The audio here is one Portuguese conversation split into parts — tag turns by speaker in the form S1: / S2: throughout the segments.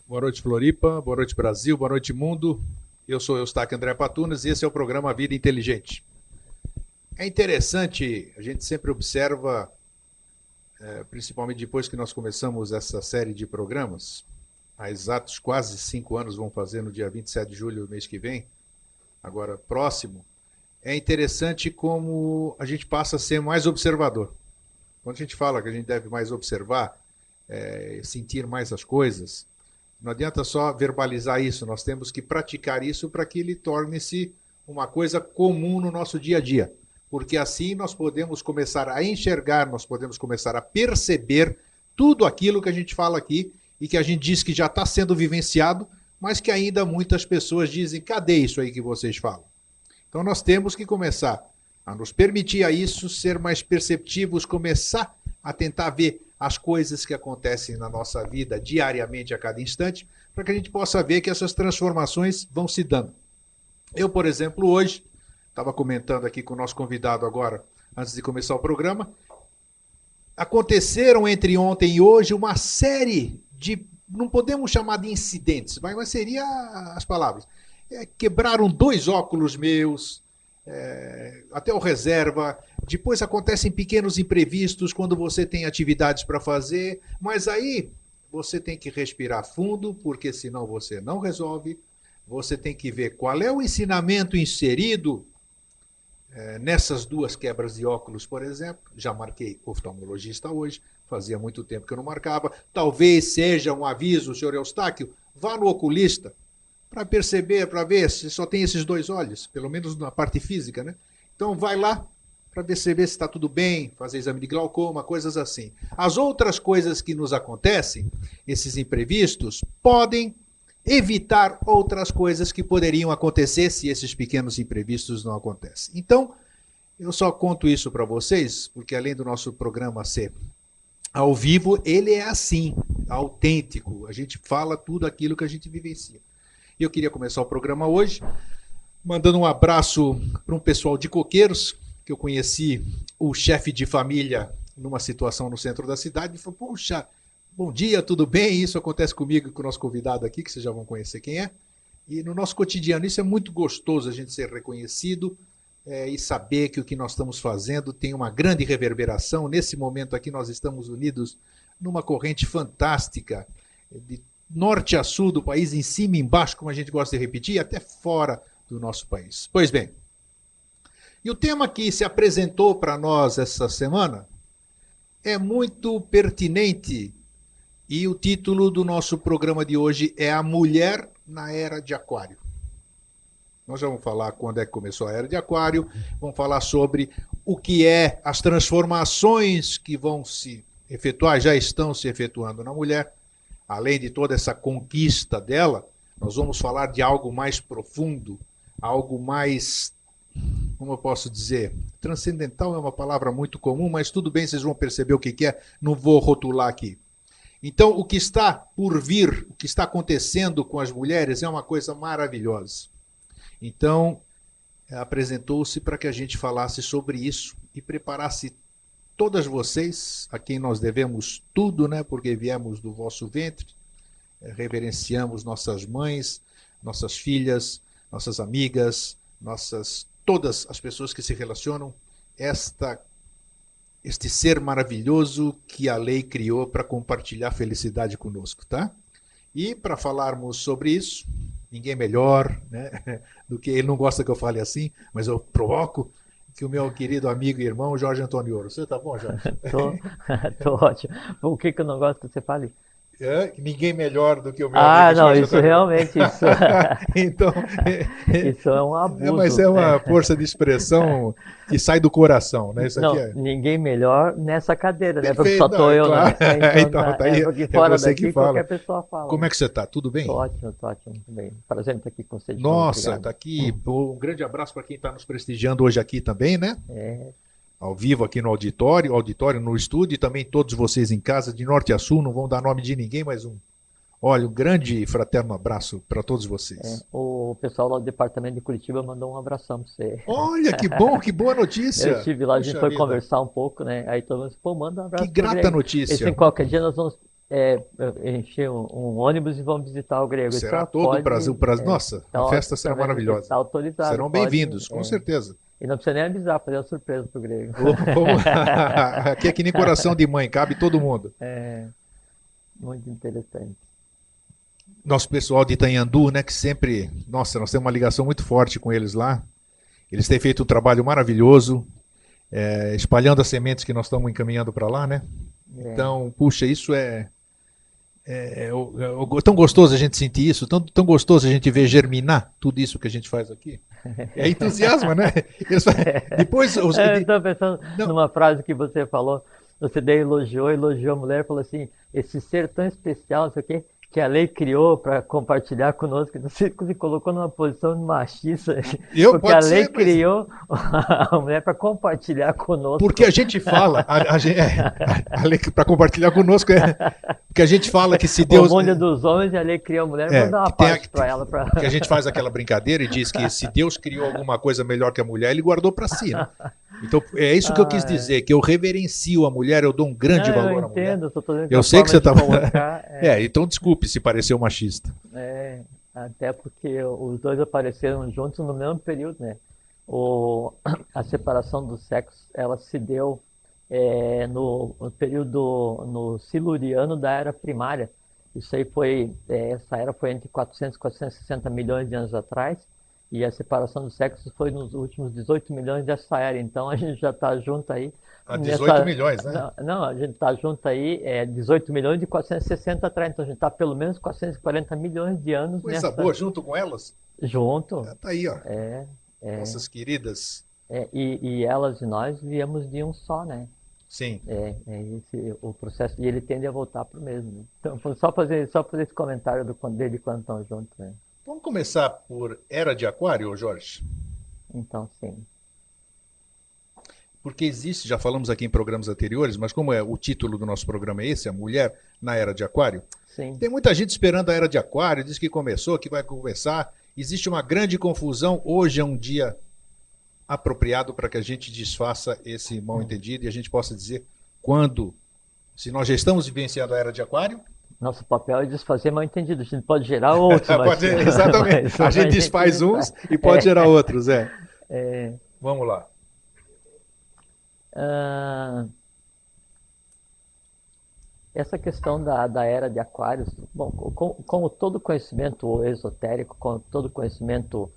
S1: Boa noite, Floripa. Boa noite, Brasil. Boa noite, mundo. Eu sou Eustáquio André Patunas e esse é o programa Vida Inteligente. É interessante, a gente sempre observa, principalmente depois que nós começamos essa série de programas, há exatos quase 5 anos, vão fazer no dia 27 de julho, mês que vem, agora próximo, é interessante como a gente passa a ser mais observador. Quando a gente fala que a gente deve mais observar, sentir mais as coisas, não adianta só verbalizar isso, nós temos que praticar isso para que ele torne-se uma coisa comum no nosso dia a dia. Porque assim nós podemos começar a enxergar, nós podemos começar a perceber tudo aquilo que a gente fala aqui e que a gente diz que já está sendo vivenciado, mas que ainda muitas pessoas dizem: cadê isso aí que vocês falam? Então nós temos que começar a nos permitir a isso, ser mais perceptivos, começar a tentar ver as coisas que acontecem na nossa vida diariamente, a cada instante, para que a gente possa ver que essas transformações vão se dando. Eu, por exemplo, hoje, estava comentando aqui com o nosso convidado agora, antes de começar o programa, aconteceram entre ontem e hoje uma série de, não podemos chamar de incidentes, mas seria as palavras. Quebraram 2 óculos meus, até o reserva. Depois acontecem pequenos imprevistos quando você tem atividades para fazer, mas aí você tem que respirar fundo, porque senão você não resolve. Você tem que ver qual é o ensinamento inserido nessas 2 quebras de óculos, por exemplo. Já marquei oftalmologista hoje, fazia muito tempo que eu não marcava. Talvez seja um aviso, senhor Eustáquio, vá no oculista para perceber, para ver se só tem esses 2 olhos, pelo menos na parte física, né? Então vai lá para perceber se está tudo bem, fazer exame de glaucoma, coisas assim. As outras coisas que nos acontecem, esses imprevistos, podem evitar outras coisas que poderiam acontecer se esses pequenos imprevistos não acontecem. Então, eu só conto isso para vocês, porque além do nosso programa ser ao vivo, ele é assim, autêntico. A gente fala tudo aquilo que a gente vivencia. E eu queria começar o programa hoje mandando um abraço para um pessoal de Coqueiros, que eu conheci o chefe de família numa situação no centro da cidade, e falou: puxa, bom dia, tudo bem? Isso acontece comigo e com o nosso convidado aqui, que vocês já vão conhecer quem é. E no nosso cotidiano, isso é muito gostoso, a gente ser reconhecido e saber que o que nós estamos fazendo tem uma grande reverberação. Nesse momento aqui nós estamos unidos numa corrente fantástica, de norte a sul do país, em cima e embaixo, como a gente gosta de repetir, até fora do nosso país. Pois bem, e o tema que se apresentou para nós essa semana é muito pertinente, e o título do nosso programa de hoje é A Mulher na Era de Aquário. Nós já vamos falar quando é que começou a Era de Aquário, vamos falar sobre o que é as transformações que vão se efetuar, já estão se efetuando na mulher. Além de toda essa conquista dela, nós vamos falar de algo mais profundo, algo mais, como eu posso dizer, transcendental é uma palavra muito comum, mas tudo bem, vocês vão perceber o que é, não vou rotular aqui. Então, o que está por vir, o que está acontecendo com as mulheres é uma coisa maravilhosa. Então, apresentou-se para que a gente falasse sobre isso e preparasse todas vocês, a quem nós devemos tudo, né? Porque viemos do vosso ventre, reverenciamos nossas mães, nossas filhas, nossas amigas, todas as pessoas que se relacionam, este ser maravilhoso que a lei criou para compartilhar felicidade conosco, tá? E para falarmos sobre isso, ninguém melhor, né, do que ele. Não gosta que eu fale assim, mas eu provoco, que o meu querido amigo e irmão Jorge Antônio Ouro. Você tá bom, Jorge?
S2: Tô, tô ótimo. O que que eu não gosto que você fale?
S1: Ninguém melhor do que o meu
S2: Ah,
S1: amigo
S2: não,
S1: Jorge
S2: isso
S1: Antônio Ouro.
S2: realmente, isso,
S1: Então,
S2: isso é um
S1: mas
S2: abuso.
S1: é uma força de expressão que sai do coração, né? Isso aqui
S2: Não,
S1: é
S2: ninguém melhor nessa cadeira, né? Porque só
S1: perfeito, não,
S2: tô
S1: é
S2: eu,
S1: claro.
S2: né? Então
S1: Então,
S2: tá,
S1: tá aí,
S2: porque
S1: é
S2: fora
S1: você que
S2: daqui qualquer
S1: fala.
S2: pessoa fala,
S1: Como é
S2: né?
S1: que você tá? Tudo bem?
S2: Tô ótimo, muito bem. Prazer em estar aqui com você de novo,
S1: Nossa,
S2: obrigado.
S1: tá aqui. Um grande abraço para quem está nos prestigiando hoje aqui também, né?
S2: É,
S1: Ao vivo aqui no auditório no estúdio, e também todos vocês em casa, de norte a sul, não vão dar nome de ninguém, mas olha, um grande e fraterno abraço para todos vocês.
S2: o pessoal lá do departamento de Curitiba mandou um abração pra você.
S1: Olha, que bom, que boa
S2: Eu
S1: notícia.
S2: estive lá, a gente
S1: Puxa
S2: foi
S1: vida,
S2: conversar um pouco, né? Aí todo mundo disse, pô, manda um
S1: que
S2: abraço pro
S1: grata
S2: Greg. Esse
S1: notícia.
S2: em qualquer dia nós vamos encher um ônibus e vamos visitar o grego. Então,
S1: Será todo o Brasil. Nossa, a
S2: então,
S1: festa será maravilhosa.
S2: está autorizado.
S1: Serão bem-vindos, com certeza.
S2: E não precisa nem avisar, fazer uma surpresa pro grego.
S1: Aqui é que nem coração de mãe, cabe todo mundo.
S2: Muito interessante.
S1: Nosso pessoal de Itanhandu, né, que sempre... Nossa, nós temos uma ligação muito forte com eles lá. Eles têm feito um trabalho maravilhoso, espalhando as sementes que nós estamos encaminhando para lá, né? Então, puxa, isso é tão gostoso a gente sentir isso, tão gostoso a gente ver germinar tudo isso que a gente faz aqui. É entusiasmo, né? Depois...
S2: Eu estou pensando numa frase que você falou, você daí elogiou a mulher, falou assim, esse ser tão especial, não sei o quê, que a lei criou para compartilhar conosco, você se colocou numa posição machista, porque a lei criou a mulher para compartilhar conosco.
S1: Porque a gente fala, a lei para compartilhar conosco porque a gente fala que se Deus...
S2: O mundo é dos homens e a lei criou a mulher, vou dar uma parte para ela.
S1: Que a gente faz aquela brincadeira e diz que se Deus criou alguma coisa melhor que a mulher, ele guardou para si, né? Então, é isso que eu quis dizer, que eu reverencio a mulher, eu dou um grande valor à mulher. Eu sei que você está... então desculpe se pareceu machista.
S2: Até porque os dois apareceram juntos no mesmo período, né? A separação dos sexos, ela se deu no período, no siluriano da Era Primária. Isso aí essa era foi entre 400 e 460 milhões de anos atrás. E a separação dos sexos foi nos últimos 18 milhões dessa era. Então a gente já está junto aí.
S1: Há 18 milhões, né?
S2: Não, a gente está junto aí, 18 milhões de 460 atrás. Então a gente está pelo menos 440 milhões de anos.
S1: Coisa boa, junto com elas?
S2: Junto.
S1: Tá aí, ó. Nossas queridas.
S2: E elas e nós viemos de um só, né?
S1: Sim.
S2: O processo. E ele tende a voltar para o mesmo. Né? Então, só fazer esse comentário dele quando estão juntos, né?
S1: Vamos começar por Era de Aquário, Jorge?
S2: Então, sim.
S1: Porque existe, já falamos aqui em programas anteriores, mas como o título do nosso programa é esse, a mulher na Era de Aquário,
S2: sim.
S1: Tem muita gente esperando a Era de Aquário, diz que começou, que vai começar. Existe uma grande confusão. Hoje é um dia apropriado para que a gente desfaça esse mal-entendido e a gente possa dizer quando, se nós já estamos vivenciando a Era de Aquário...
S2: Nosso papel é desfazer mal-entendido. A gente pode gerar outros.
S1: Exatamente. A gente desfaz uns e pode gerar outros. Vamos lá.
S2: Essa questão da Era de Aquários, bom, como todo conhecimento esotérico, como todo conhecimento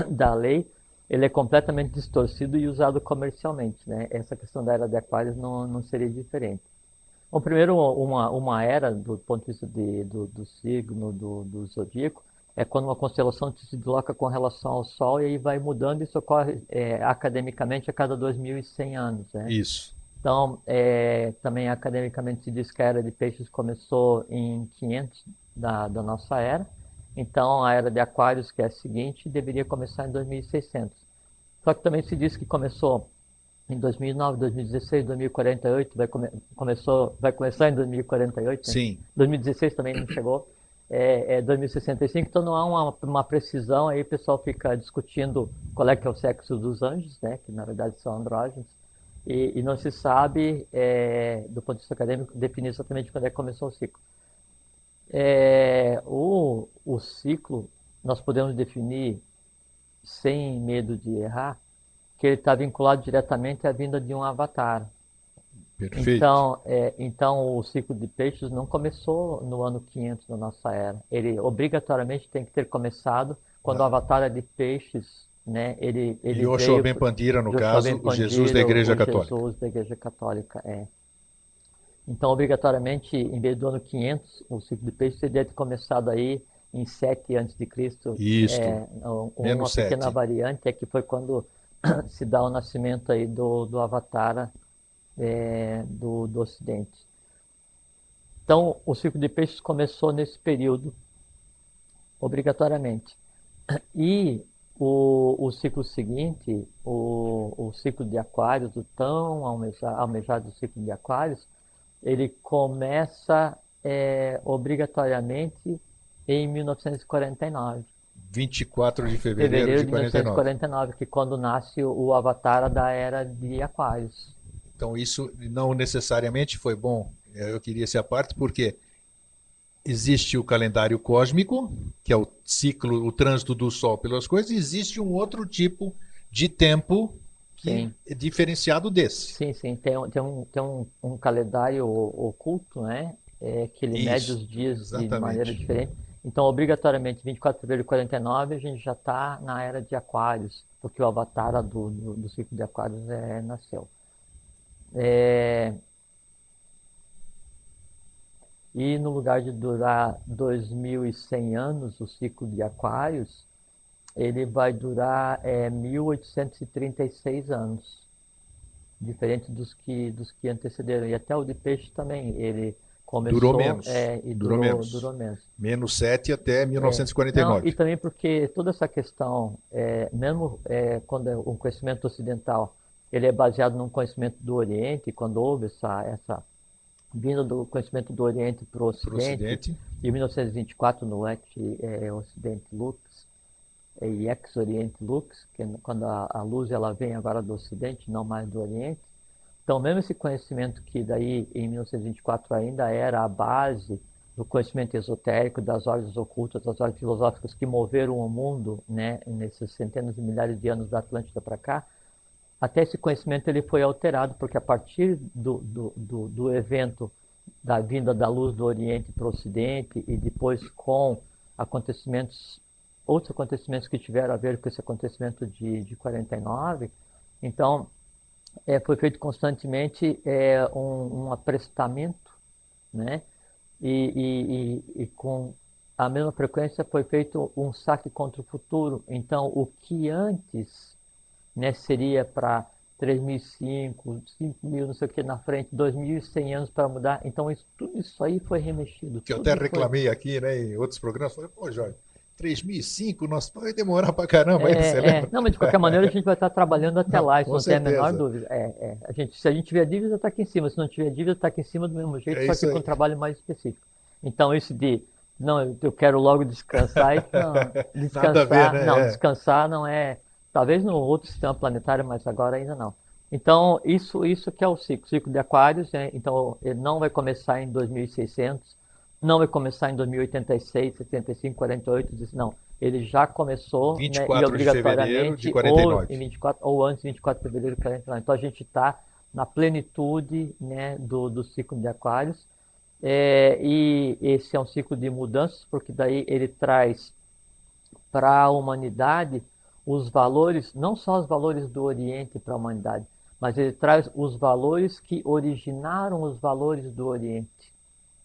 S2: da lei, ele é completamente distorcido e usado comercialmente, né? Essa questão da Era de Aquários não seria diferente. Bom, primeiro, uma era, do ponto de vista do signo, do zodíaco, é quando uma constelação se desloca com relação ao Sol e aí vai mudando. Isso ocorre academicamente a cada 2100 anos. Né?
S1: Isso.
S2: Então, também academicamente se diz que a Era de Peixes começou em 500 da nossa era. Então, a Era de Aquários, que é a seguinte, deveria começar em 2600. Só que também se diz que começou em 2009, 2016, 2048, vai começar em 2048.
S1: Sim.
S2: Né? 2016 também não chegou. 2065, então não há uma precisão, aí o pessoal fica discutindo qual é que é o sexo dos anjos, né? Que na verdade são andrógenos, e não se sabe, do ponto de vista acadêmico, definir exatamente quando é que começou o ciclo. O ciclo, nós podemos definir, sem medo de errar, que ele está vinculado diretamente à vinda de um avatar.
S1: Perfeito.
S2: Então, o ciclo de peixes não começou no ano 500 da nossa era. Ele obrigatoriamente tem que ter começado quando o avatar é de peixes, né? Ele
S1: Yoshua Ben Pandira, no caso, o Jesus da Igreja Católica.
S2: Jesus da Igreja Católica, Então, obrigatoriamente, em vez do ano 500, o ciclo de peixes teria começado aí em 7 a.C.
S1: Isso.
S2: Uma pequena variante que foi quando se dá o nascimento aí do avatar do Ocidente. Então, o ciclo de peixes começou nesse período, obrigatoriamente. E o ciclo seguinte, o ciclo de Aquários, o tão almejado ciclo de Aquários, ele começa obrigatoriamente em 1949.
S1: 24 de fevereiro de
S2: 1949, que quando nasce o avatar da Era de Aquários.
S1: Então isso não necessariamente foi bom. Eu queria ser a parte porque existe o calendário cósmico, que é o ciclo, o trânsito do Sol pelas coisas, e existe um outro tipo de tempo que
S2: Sim,
S1: é diferenciado desse.
S2: sim, sim. Tem um calendário oculto, né? Que ele mede
S1: Isso,
S2: os dias de maneira
S1: exatamente.
S2: diferente. Então, obrigatoriamente, 24 de fevereiro de 49, a gente já está na era de Aquários, porque o avatar do ciclo de Aquários nasceu. É, e no lugar de durar 2100 anos, o ciclo de Aquários, ele vai durar 1836 anos, diferente dos que antecederam. E até o de peixe também, ele
S1: Durou
S2: começou
S1: menos.
S2: e
S1: Durou
S2: durou
S1: menos.
S2: menos.
S1: Menos 7 até
S2: Não, e
S1: 1949.
S2: também porque toda essa questão, mesmo quando é um conhecimento ocidental, ele é baseado num conhecimento do Oriente, quando houve essa vinda do conhecimento do Oriente para o
S1: Para o
S2: Ocidente,
S1: Ocidente.
S2: em 1924 no Ocidente Lux, e Ex-Oriente Lux, que é quando a luz ela vem agora do Ocidente, não mais do Oriente. Então, mesmo esse conhecimento que daí em 1924 ainda era a base do conhecimento esotérico, das ordens ocultas, das ordens filosóficas que moveram o mundo, né, nesses centenas de milhares de anos da Atlântida para cá, até esse conhecimento ele foi alterado, porque a partir do evento da vinda da luz do Oriente para o Ocidente e depois com acontecimentos, outros acontecimentos que tiveram a ver com esse acontecimento de 49, então foi feito constantemente um aprestamento, né? E com a mesma frequência foi feito um saque contra o futuro. Então, o que antes, né, seria para 3005, 5000, não sei o que na frente, 2100 anos para mudar. Então, tudo isso aí foi remexido,
S1: Que eu até
S2: tudo foi.
S1: reclamei aqui, né, em outros programas. Falei, pô, Jorge, 3005, nossa, vai demorar pra caramba ainda, você lembra?
S2: Não, mas de qualquer maneira a gente vai estar trabalhando até
S1: Não,
S2: lá, isso
S1: com
S2: não tem a menor
S1: certeza.
S2: dúvida. Se a gente tiver dívida, está aqui em cima. Se não tiver dívida, está aqui em cima do mesmo jeito,
S1: É
S2: só
S1: isso
S2: que com um
S1: aí.
S2: trabalho mais específico. Então, isso de, não, eu quero logo descansar, isso não,
S1: Nada a ver, né?
S2: descansar não é, talvez no outro sistema planetário, mas agora ainda não. Então, isso que é o ciclo de Aquários, né? Então, ele não vai começar em 2600, não vai começar em 2086, 75, 48, não. Ele já começou,
S1: Vinte e
S2: né, e
S1: quatro de fevereiro de
S2: obrigatoriamente
S1: quarenta e
S2: ou em
S1: nove.
S2: 24 ou antes de 24 de fevereiro de 49. Então a gente está na plenitude, né, do ciclo de Aquários. E esse é um ciclo de mudanças, porque daí ele traz para a humanidade os valores, não só os valores do Oriente para a humanidade, mas ele traz os valores que originaram os valores do Oriente,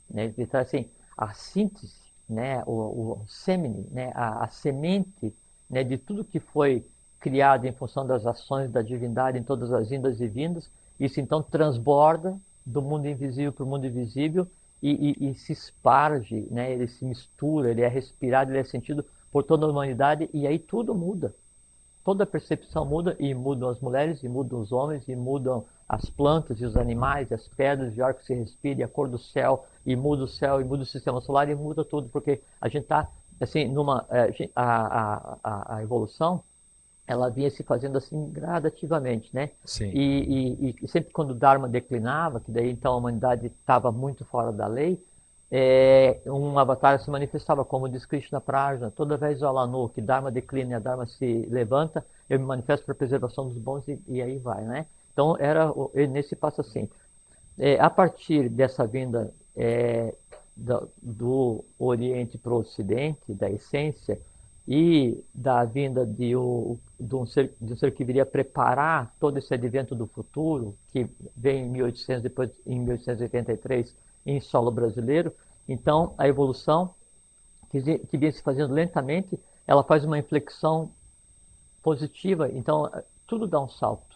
S2: né? Ele traz assim, a síntese, né? o semine, né? A semente, né? De tudo que foi criado em função das ações da divindade em todas as indas e vindas. Isso então transborda do mundo invisível para o mundo invisível e se esparge, né? Ele se mistura, ele é respirado, ele é sentido por toda a humanidade e aí tudo muda. Toda a percepção muda e mudam as mulheres, e mudam os homens, e mudam as plantas e os animais, as pedras de ar que se respira, e a cor do céu, e muda o céu, e muda o sistema solar, e muda tudo, porque a gente está, assim, a evolução, ela vinha se fazendo assim gradativamente, né?
S1: Sim.
S2: E sempre quando o Dharma declinava, que daí então a humanidade estava muito fora da lei, um avatar se manifestava, como diz Krishna Prajna, toda vez o Alanu, que Dharma declina e a Dharma se levanta, eu me manifesto para a preservação dos bons e aí vai, né? Então era nesse passo assim. A partir dessa vinda do Oriente para o Ocidente, da essência, e da vinda de um ser que viria preparar todo esse advento do futuro, que vem em 1800, depois em 1883, em solo brasileiro. Então, a evolução, que vinha se fazendo lentamente, ela faz uma inflexão positiva, então tudo dá um salto.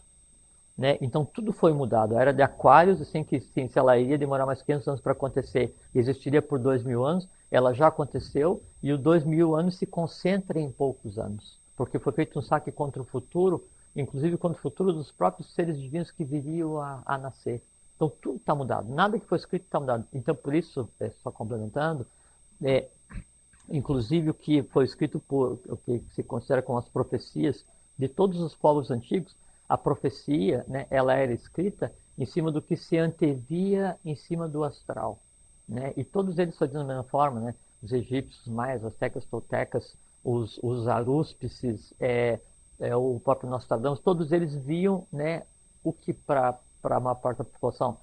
S2: Né? Então tudo foi mudado. A era de Aquários, assim que sim, se ela iria demorar mais 500 anos para acontecer, existiria por 2000 anos, ela já aconteceu e os 2000 anos se concentra em poucos anos, porque foi feito um saque contra o futuro, inclusive contra o futuro dos próprios seres divinos que viriam a nascer. Então tudo está mudado, nada que foi escrito está mudado. Então por isso, só complementando, é, inclusive o que foi escrito o que se considera como as profecias de todos os povos antigos, a profecia, né, ela era escrita em cima do que se antevia em cima do astral. né? E todos eles faziam da mesma forma, né? Os egípcios, maias, astecas, toltecas, os arúspices, o próprio Nostradamus, todos eles viam, né, o que para a maior parte da população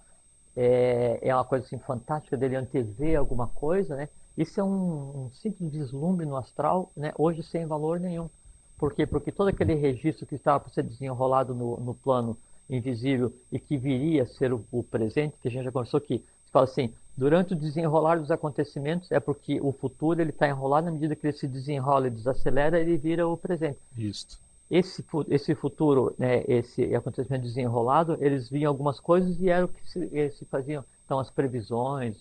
S2: é uma coisa assim fantástica dele antever alguma coisa, né? Isso é um simples vislumbre no astral, né? Hoje sem valor nenhum. Por quê? Porque todo aquele registro que estava para ser desenrolado no plano invisível e que viria a ser o presente, que a gente já conversou aqui, você fala assim, durante o desenrolar dos acontecimentos é porque o futuro ele está enrolado, na medida que ele se desenrola e desacelera, ele vira o presente.
S1: Isso.
S2: Esse futuro, né, esse acontecimento desenrolado, eles viam algumas coisas e era o que se faziam. Então, as previsões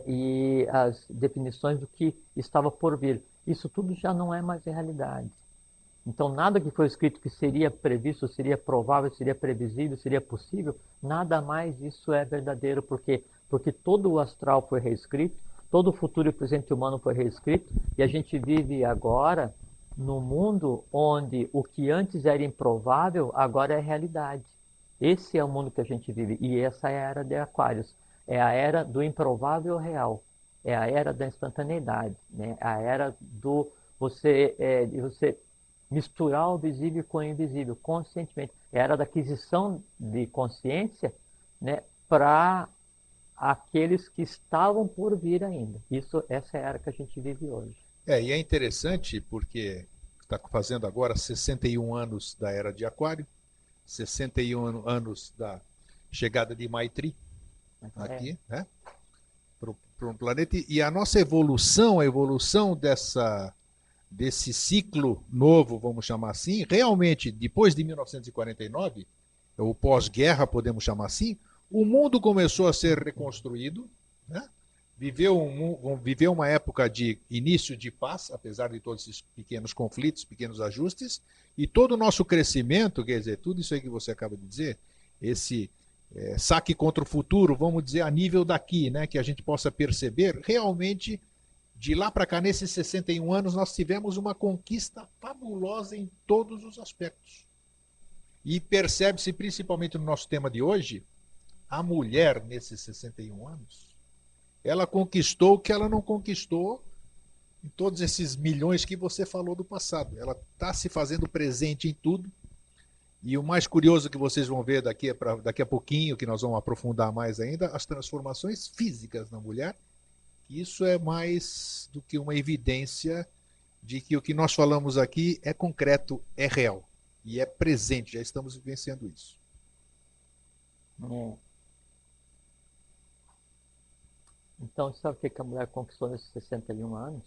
S2: e as definições do que estava por vir. Isso tudo já não é mais realidade. Então, nada que foi escrito que seria previsto, seria provável, seria previsível, seria possível, nada mais isso é verdadeiro, porque todo o astral foi reescrito, todo o futuro e o presente humano foi reescrito, e a gente vive agora num mundo onde o que antes era improvável, agora é realidade. Esse é o mundo que a gente vive, e essa é a era de Aquários. É a era do improvável real, é a era da instantaneidade, né? A era de você misturar o visível com o invisível conscientemente. É a era da aquisição de consciência, né, para aqueles que estavam por vir ainda. Essa é a era que a gente vive hoje.
S1: E é interessante porque está fazendo agora 61 anos da Era de Aquário, 61 anos da chegada de Maitri aqui, né, para o planeta. E a nossa evolução, a evolução desse ciclo novo, vamos chamar assim, realmente, depois de 1949, ou pós-guerra, podemos chamar assim, o mundo começou a ser reconstruído, né? Viveu uma época de início de paz, apesar de todos esses pequenos conflitos, pequenos ajustes, e todo o nosso crescimento, quer dizer, tudo isso aí que você acaba de dizer, esse saque contra o futuro, vamos dizer, a nível daqui, né, que a gente possa perceber, realmente, de lá para cá, nesses 61 anos, nós tivemos uma conquista fabulosa em todos os aspectos. E percebe-se, principalmente no nosso tema de hoje, a mulher, nesses 61 anos, ela conquistou o que ela não conquistou em todos esses milhões que você falou do passado. Ela está se fazendo presente em tudo. E o mais curioso que vocês vão ver daqui a pouquinho, que nós vamos aprofundar mais ainda, as transformações físicas na mulher. Isso é mais do que uma evidência de que o que nós falamos aqui é concreto, é real. E é presente, já estamos vivenciando isso.
S2: Então, sabe o que a mulher conquistou nesses 61 anos?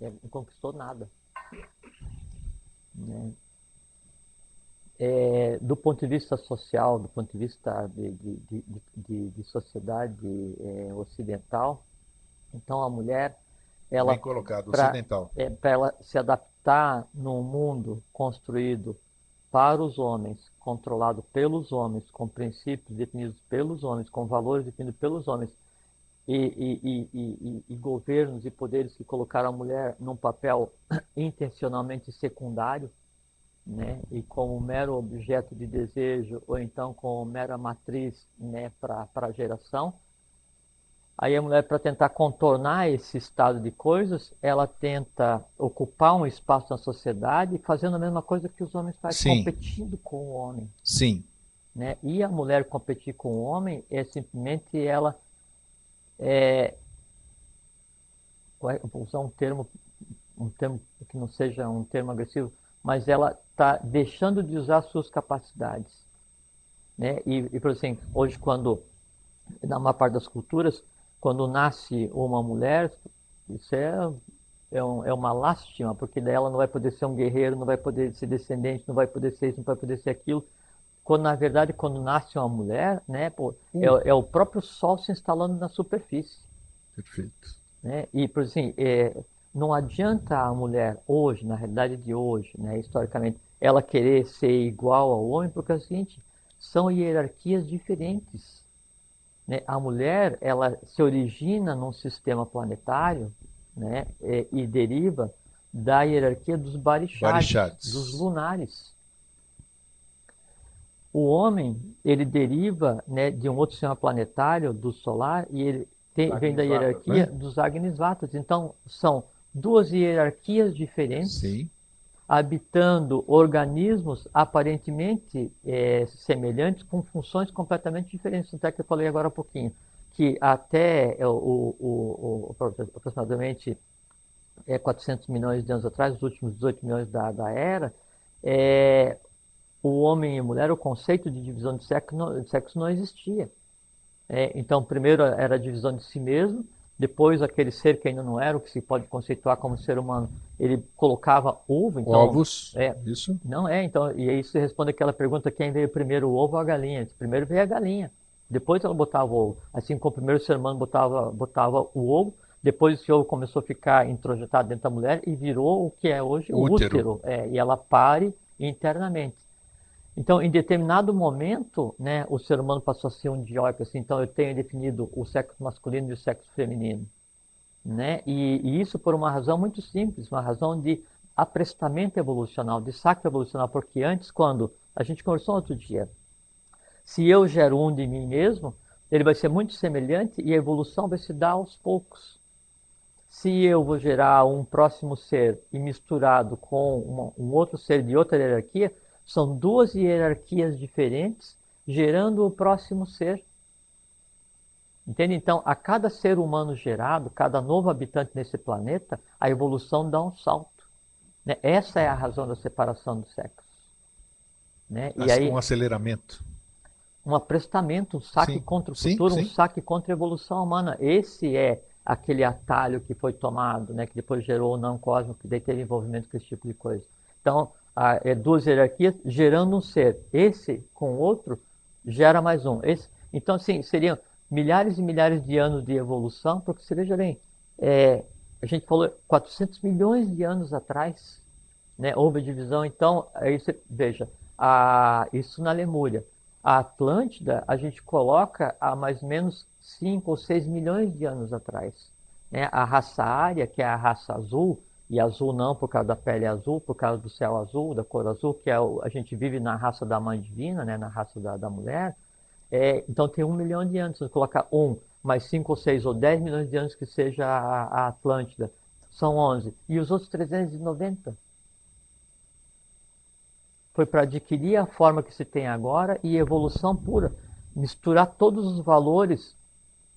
S2: Não conquistou nada. Né? Do ponto de vista social, do ponto de vista de sociedade ocidental, então a mulher, ela,
S1: bem colocado, ocidental.
S2: Para ela se adaptar num mundo construído para os homens, controlado pelos homens, com princípios definidos pelos homens, com valores definidos pelos homens, e governos e poderes que colocaram a mulher num papel intencionalmente secundário, né, e como mero objeto de desejo, ou então como mera matriz, né, para a geração. Aí a mulher, para tentar contornar esse estado de coisas, ela tenta ocupar um espaço na sociedade, fazendo a mesma coisa que os homens fazem, competindo com o homem.
S1: Sim.
S2: Né? E a mulher competir com o homem é simplesmente ela... vou usar um termo que não seja um termo agressivo, mas ela está deixando de usar suas capacidades. Né? Por assim, hoje, na maior parte das culturas, quando nasce uma mulher, isso é uma lástima, porque daí ela não vai poder ser um guerreiro, não vai poder ser descendente, não vai poder ser isso, não vai poder ser aquilo. Quando, na verdade, quando nasce uma mulher, né, é o próprio sol se instalando na superfície.
S1: Perfeito.
S2: Né? E, por assim, não adianta a mulher hoje, na realidade de hoje, né, historicamente, ela querer ser igual ao homem, porque é o seguinte, são hierarquias diferentes. Né? A mulher, ela se origina num sistema planetário, né, e deriva da hierarquia dos barixades, dos lunares. O homem, ele deriva, né, de um outro sistema planetário, do solar, e ele vem da hierarquia, né, dos Agnisvatas. Então, são duas hierarquias diferentes,
S1: Sim,
S2: habitando organismos aparentemente semelhantes, com funções completamente diferentes. Até que eu falei agora há pouquinho, que até aproximadamente 400 milhões de anos atrás, os últimos 18 milhões da era, o homem e a mulher, o conceito de divisão de sexo não existia. Então, primeiro era a divisão de si mesmo, depois aquele ser que ainda não era, o que se pode conceituar como ser humano, ele colocava ovo. Então,
S1: ovos, isso?
S2: Não então, e aí você responde aquela pergunta, quem veio primeiro, o ovo ou a galinha? Primeiro veio a galinha, depois ela botava o ovo. Assim como o primeiro ser humano botava o ovo, depois esse ovo começou a ficar introjetado dentro da mulher e virou o que é hoje o útero. E ela pare internamente. Então, em determinado momento, né, o ser humano passou a ser um dióico, assim, então eu tenho definido o sexo masculino e o sexo feminino. Né? E isso por uma razão muito simples, uma razão de aprestamento evolucional, de saco evolucional, porque antes, quando a gente conversou outro dia, se eu gero um de mim mesmo, ele vai ser muito semelhante e a evolução vai se dar aos poucos. Se eu vou gerar um próximo ser e misturado com um outro ser de outra hierarquia, são duas hierarquias diferentes gerando o próximo ser. Entende? Então, a cada ser humano gerado, cada novo habitante nesse planeta, a evolução dá um salto. Né? Essa é a razão da separação dos sexos. Né? E aí,
S1: um aceleramento.
S2: Um aprestamento, um saque contra o futuro, um saque contra a evolução humana. Esse é aquele atalho que foi tomado, né? Que depois gerou o não cósmico, que daí teve envolvimento com esse tipo de coisa. Então, duas hierarquias gerando um ser. Esse com o outro gera mais um. Então, assim, seriam milhares e milhares de anos de evolução, porque você veja bem, a gente falou 400 milhões de anos atrás, né, houve divisão. Então, aí você veja, isso na Lemúria. A Atlântida, a gente coloca há mais ou menos 5 ou 6 milhões de anos atrás. Né? A raça ária, que é a raça azul, e azul não por causa da pele azul, por causa do céu azul, da cor azul, que a gente vive na raça da mãe divina, né? Na raça da mulher. Então tem 1 milhão de anos. Se você colocar mais 5 ou 6 ou 10 milhões de anos que seja a Atlântida, são 11. E os outros 390? Foi para adquirir a forma que se tem agora e evolução pura. Misturar todos os valores.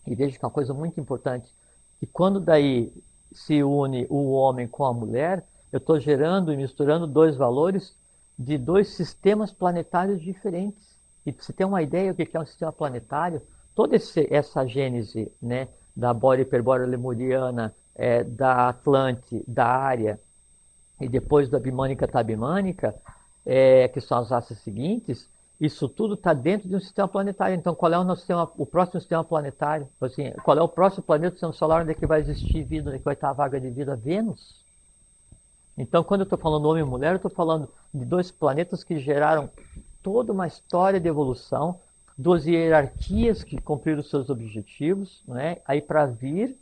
S2: E veja que é uma coisa muito importante, que quando daí se une o homem com a mulher, eu estou gerando e misturando dois valores de dois sistemas planetários diferentes. E para você ter uma ideia do que é um sistema planetário, toda essa gênese, né, da Bórea Hiperbórea Lemuriana, da Atlante, da Ária, e depois da Bimânica Tabimânica, que são as raças seguintes, isso tudo está dentro de um sistema planetário. Então, qual é o próximo sistema planetário? Assim, qual é o próximo planeta do sistema solar onde é que vai existir vida, onde é que vai estar a vaga de vida? Vênus. Então, quando eu estou falando homem e mulher, eu estou falando de dois planetas que geraram toda uma história de evolução, duas hierarquias que cumpriram seus objetivos, né? Aí para vir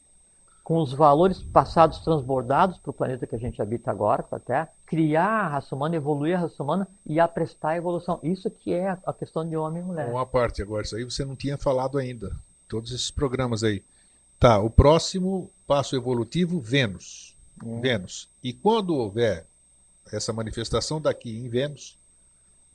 S2: com os valores passados transbordados para o planeta que a gente habita agora, para a Terra, criar a raça humana, evoluir a raça humana e aprestar a evolução. Isso que é a questão de homem e mulher.
S1: Uma parte agora, isso aí você não tinha falado ainda. Todos esses programas aí. Tá, o próximo passo evolutivo, Vênus. Vênus. E quando houver essa manifestação daqui em Vênus,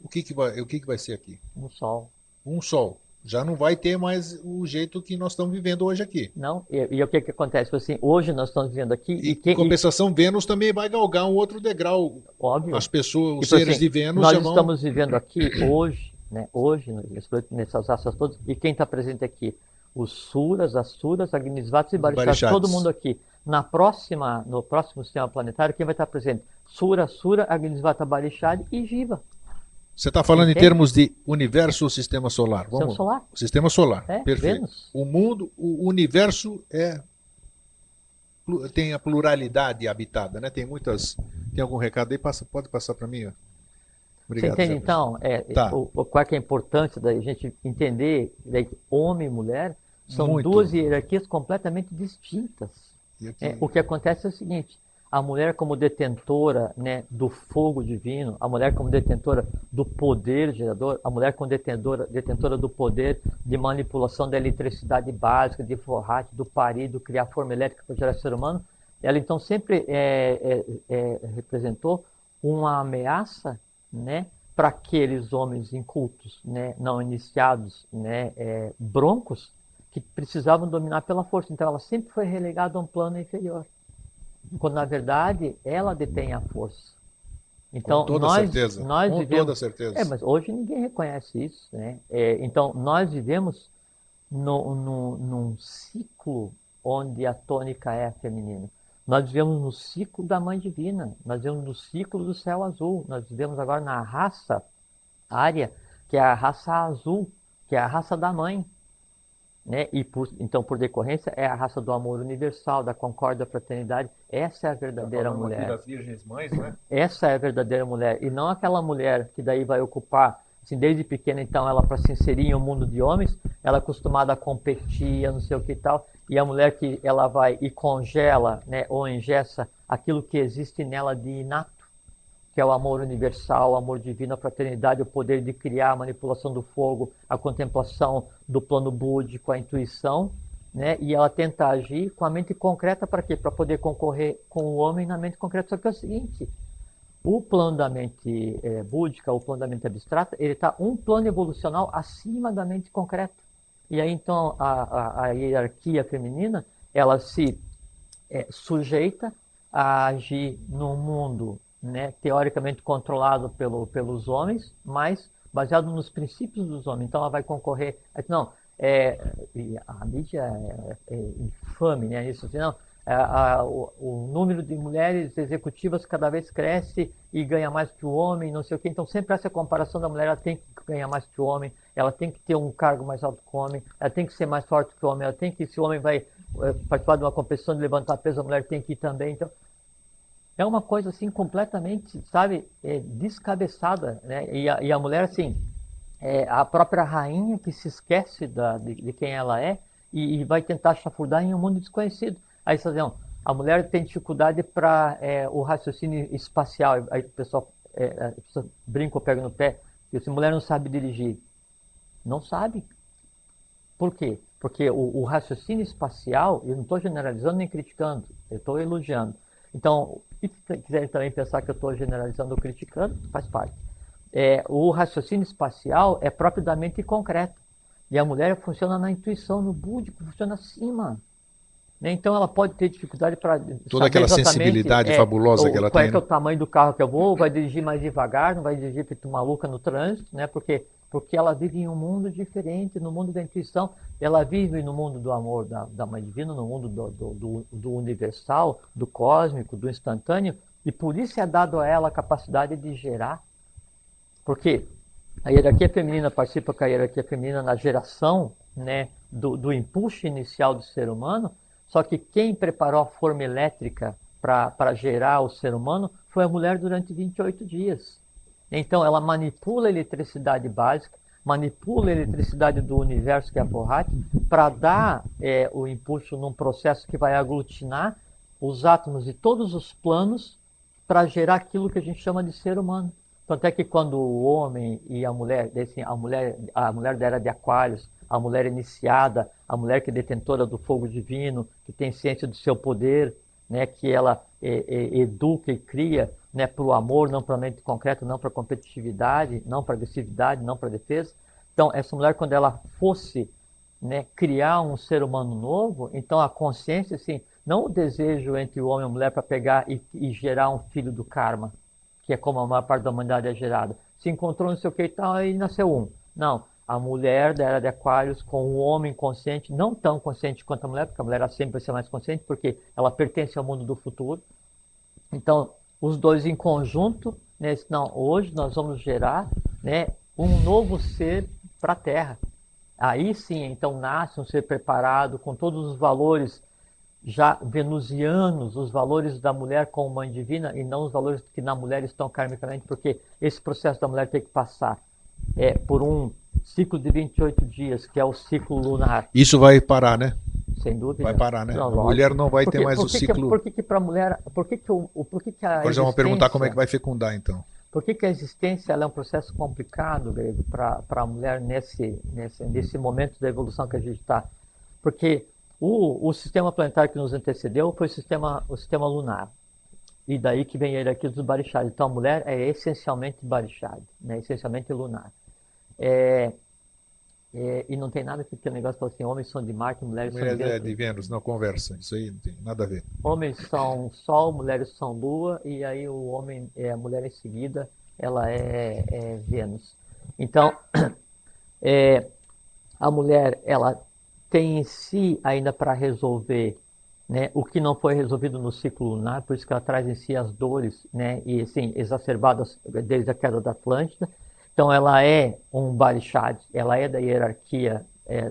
S1: o que vai ser aqui?
S2: Um Sol.
S1: Um Sol. Já não vai ter mais o jeito que nós estamos vivendo hoje aqui.
S2: Não, e o que acontece? Assim, hoje nós estamos vivendo aqui...
S1: Em compensação, Vênus também vai galgar um outro degrau.
S2: Óbvio.
S1: As pessoas, os seres de Vênus
S2: nós estamos vivendo aqui hoje, né? Hoje, nessas raças todas, e quem está presente aqui? Os Suras, Asuras, Agnisvatas e Barixadas, todo mundo aqui. No próximo sistema planetário, quem vai estar presente? Sura, Asura, Agnisvata, Barixada e Jiva.
S1: Você está falando em termos de universo ou sistema solar?
S2: Sistema solar.
S1: Sistema solar, perfeito.
S2: Vênus.
S1: O mundo, o universo tem a pluralidade habitada, né? Tem algum recado aí? Pode passar para mim? Ó. Obrigado.
S2: Você entende, então, qual é que é a importância da gente entender que homem e mulher são duas hierarquias completamente distintas. O que acontece é o seguinte, a mulher como detentora, né, do fogo divino, a mulher como detentora do poder gerador, a mulher como detentora do poder de manipulação da eletricidade básica, de forrate, do parir, do criar forma elétrica para gerar ser humano, ela então sempre representou uma ameaça, né, para aqueles homens incultos, né, não iniciados, né, broncos, que precisavam dominar pela força. Então ela sempre foi relegada a um plano inferior, quando na verdade ela detém a força. Então
S1: com toda certeza.
S2: nós
S1: Com
S2: vivemos,
S1: toda certeza.
S2: mas hoje ninguém reconhece isso, né? Então nós vivemos num ciclo onde a tônica é feminina. Nós vivemos no ciclo da Mãe Divina, nós vivemos no ciclo do céu azul, nós vivemos agora na raça ária, que é a raça azul, que é a raça da mãe. Né? Então, por decorrência, é a raça do amor universal, da concórdia, da fraternidade. Essa é a verdadeira mulher.
S1: Aqui das virgens mães, né?
S2: Essa é a verdadeira mulher. E não aquela mulher que daí vai ocupar, assim, desde pequena, então, ela para se inserir em um mundo de homens, ela é acostumada a competir, a não sei o que e tal. E a mulher que ela vai e congela, né, ou engessa aquilo que existe nela de inato, que é o amor universal, o amor divino, a fraternidade, o poder de criar, a manipulação do fogo, a contemplação do plano búdico, a intuição, né? E ela tenta agir com a mente concreta para quê? Para poder concorrer com o homem na mente concreta. Só que é o seguinte, o plano da mente búdica, o plano da mente abstrata, ele está um plano evolucional acima da mente concreta. E aí então a hierarquia feminina, ela se sujeita a agir no mundo, né, teoricamente controlado pelos homens, mas baseado nos princípios dos homens. Então ela vai concorrer. Não, a mídia é infame, né? Isso assim, não. O número de mulheres executivas cada vez cresce e ganha mais que o homem, não sei o quê. Então sempre essa comparação da mulher, ela tem que ganhar mais que o homem, ela tem que ter um cargo mais alto que o homem, ela tem que ser mais forte que o homem, ela tem que, se o homem vai participar de uma competição de levantar peso, a mulher tem que ir também. Então é uma coisa assim completamente, sabe, descabeçada, né? E a mulher, assim, a própria rainha que se esquece de quem ela é e vai tentar chafurdar em um mundo desconhecido. Aí você diz, não, a mulher tem dificuldade para o raciocínio espacial. Aí o pessoal brinca ou pega no pé, que a mulher não sabe dirigir. Não sabe. Por quê? Porque o raciocínio espacial, eu não estou generalizando nem criticando, eu estou elogiando. Então, se quiserem também pensar que eu estou generalizando ou criticando, faz parte. O raciocínio espacial é próprio da mente concreta. E a mulher funciona na intuição, no búdico, funciona acima. Né? Então ela pode ter dificuldade para
S1: toda aquela sensibilidade fabulosa que ela tem.
S2: Qual é que é o tamanho do carro que eu vou, vai dirigir mais devagar, não vai dirigir feito maluca no trânsito, né? Porque ela vive em um mundo diferente, no mundo da intuição. Ela vive no mundo do amor da Mãe Divina, no mundo do universal, do cósmico, do instantâneo, e por isso é dado a ela a capacidade de gerar. Porque a hierarquia feminina participa com a hierarquia feminina na geração, né, do impulso inicial do ser humano, só que quem preparou a forma elétrica para gerar o ser humano foi a mulher durante 28 dias. Então ela manipula a eletricidade básica, manipula a eletricidade do universo, que é a forrate, para dar o impulso num processo que vai aglutinar os átomos de todos os planos para gerar aquilo que a gente chama de ser humano. Tanto é que quando o homem e a mulher, assim, a mulher da era de Aquários, a mulher iniciada, a mulher que é detentora do fogo divino, que tem ciência do seu poder, né, que ela educa e cria, né, para o amor, não para a mente concreta, não para a competitividade, não para a agressividade, não para a defesa. Então, essa mulher, quando ela fosse, né, criar um ser humano novo, então a consciência, assim, não o desejo entre o homem e a mulher para pegar e gerar um filho do karma, que é como a maior parte da humanidade é gerada. Se encontrou não sei o que e tal, e nasceu um. Não, a mulher da era de Aquários com o homem consciente, não tão consciente quanto a mulher, porque a mulher sempre vai ser mais consciente, porque ela pertence ao mundo do futuro. Então, os dois em conjunto, né, não, hoje nós vamos gerar, né, um novo ser para a Terra. Aí sim, então nasce um ser preparado com todos os valores já venusianos, os valores da mulher como mãe divina e não os valores que na mulher estão karmicamente, porque esse processo da mulher tem que passar por um ciclo de 28 dias, que é o ciclo lunar.
S1: Isso vai parar, né?
S2: sem dúvida.
S1: Vai parar, né?
S2: Não,
S1: A mulher não vai ter
S2: porque,
S1: mais o ciclo.
S2: por que que para a mulher, por que que a
S1: Agora já vão perguntar como é
S2: existência,
S1: que vai fecundar, então.
S2: por que que a existência ela é um processo complicado, Grego, para a mulher nesse momento da evolução que a gente está? Porque o sistema planetário que nos antecedeu foi o sistema lunar. E daí que vem a hierarquia dos Barixás. Então a mulher é essencialmente Barixá, né? Essencialmente lunar. É, e não tem nada que aquele negócio fala assim, homens são de Marte, mulheres são de
S1: Mulher
S2: Vênus.
S1: de Vênus, não conversa. Isso aí não tem nada a ver.
S2: Homens são Sol, mulheres são Lua, e aí o homem, a mulher em seguida, ela é Vênus. Então, é, a mulher, ela tem em si ainda para resolver, né, o que não foi resolvido no ciclo lunar, por isso que ela traz em si as dores, né, e assim, exacerbadas desde a queda da Atlântida. Então, ela é um Barixad, ela é da hierarquia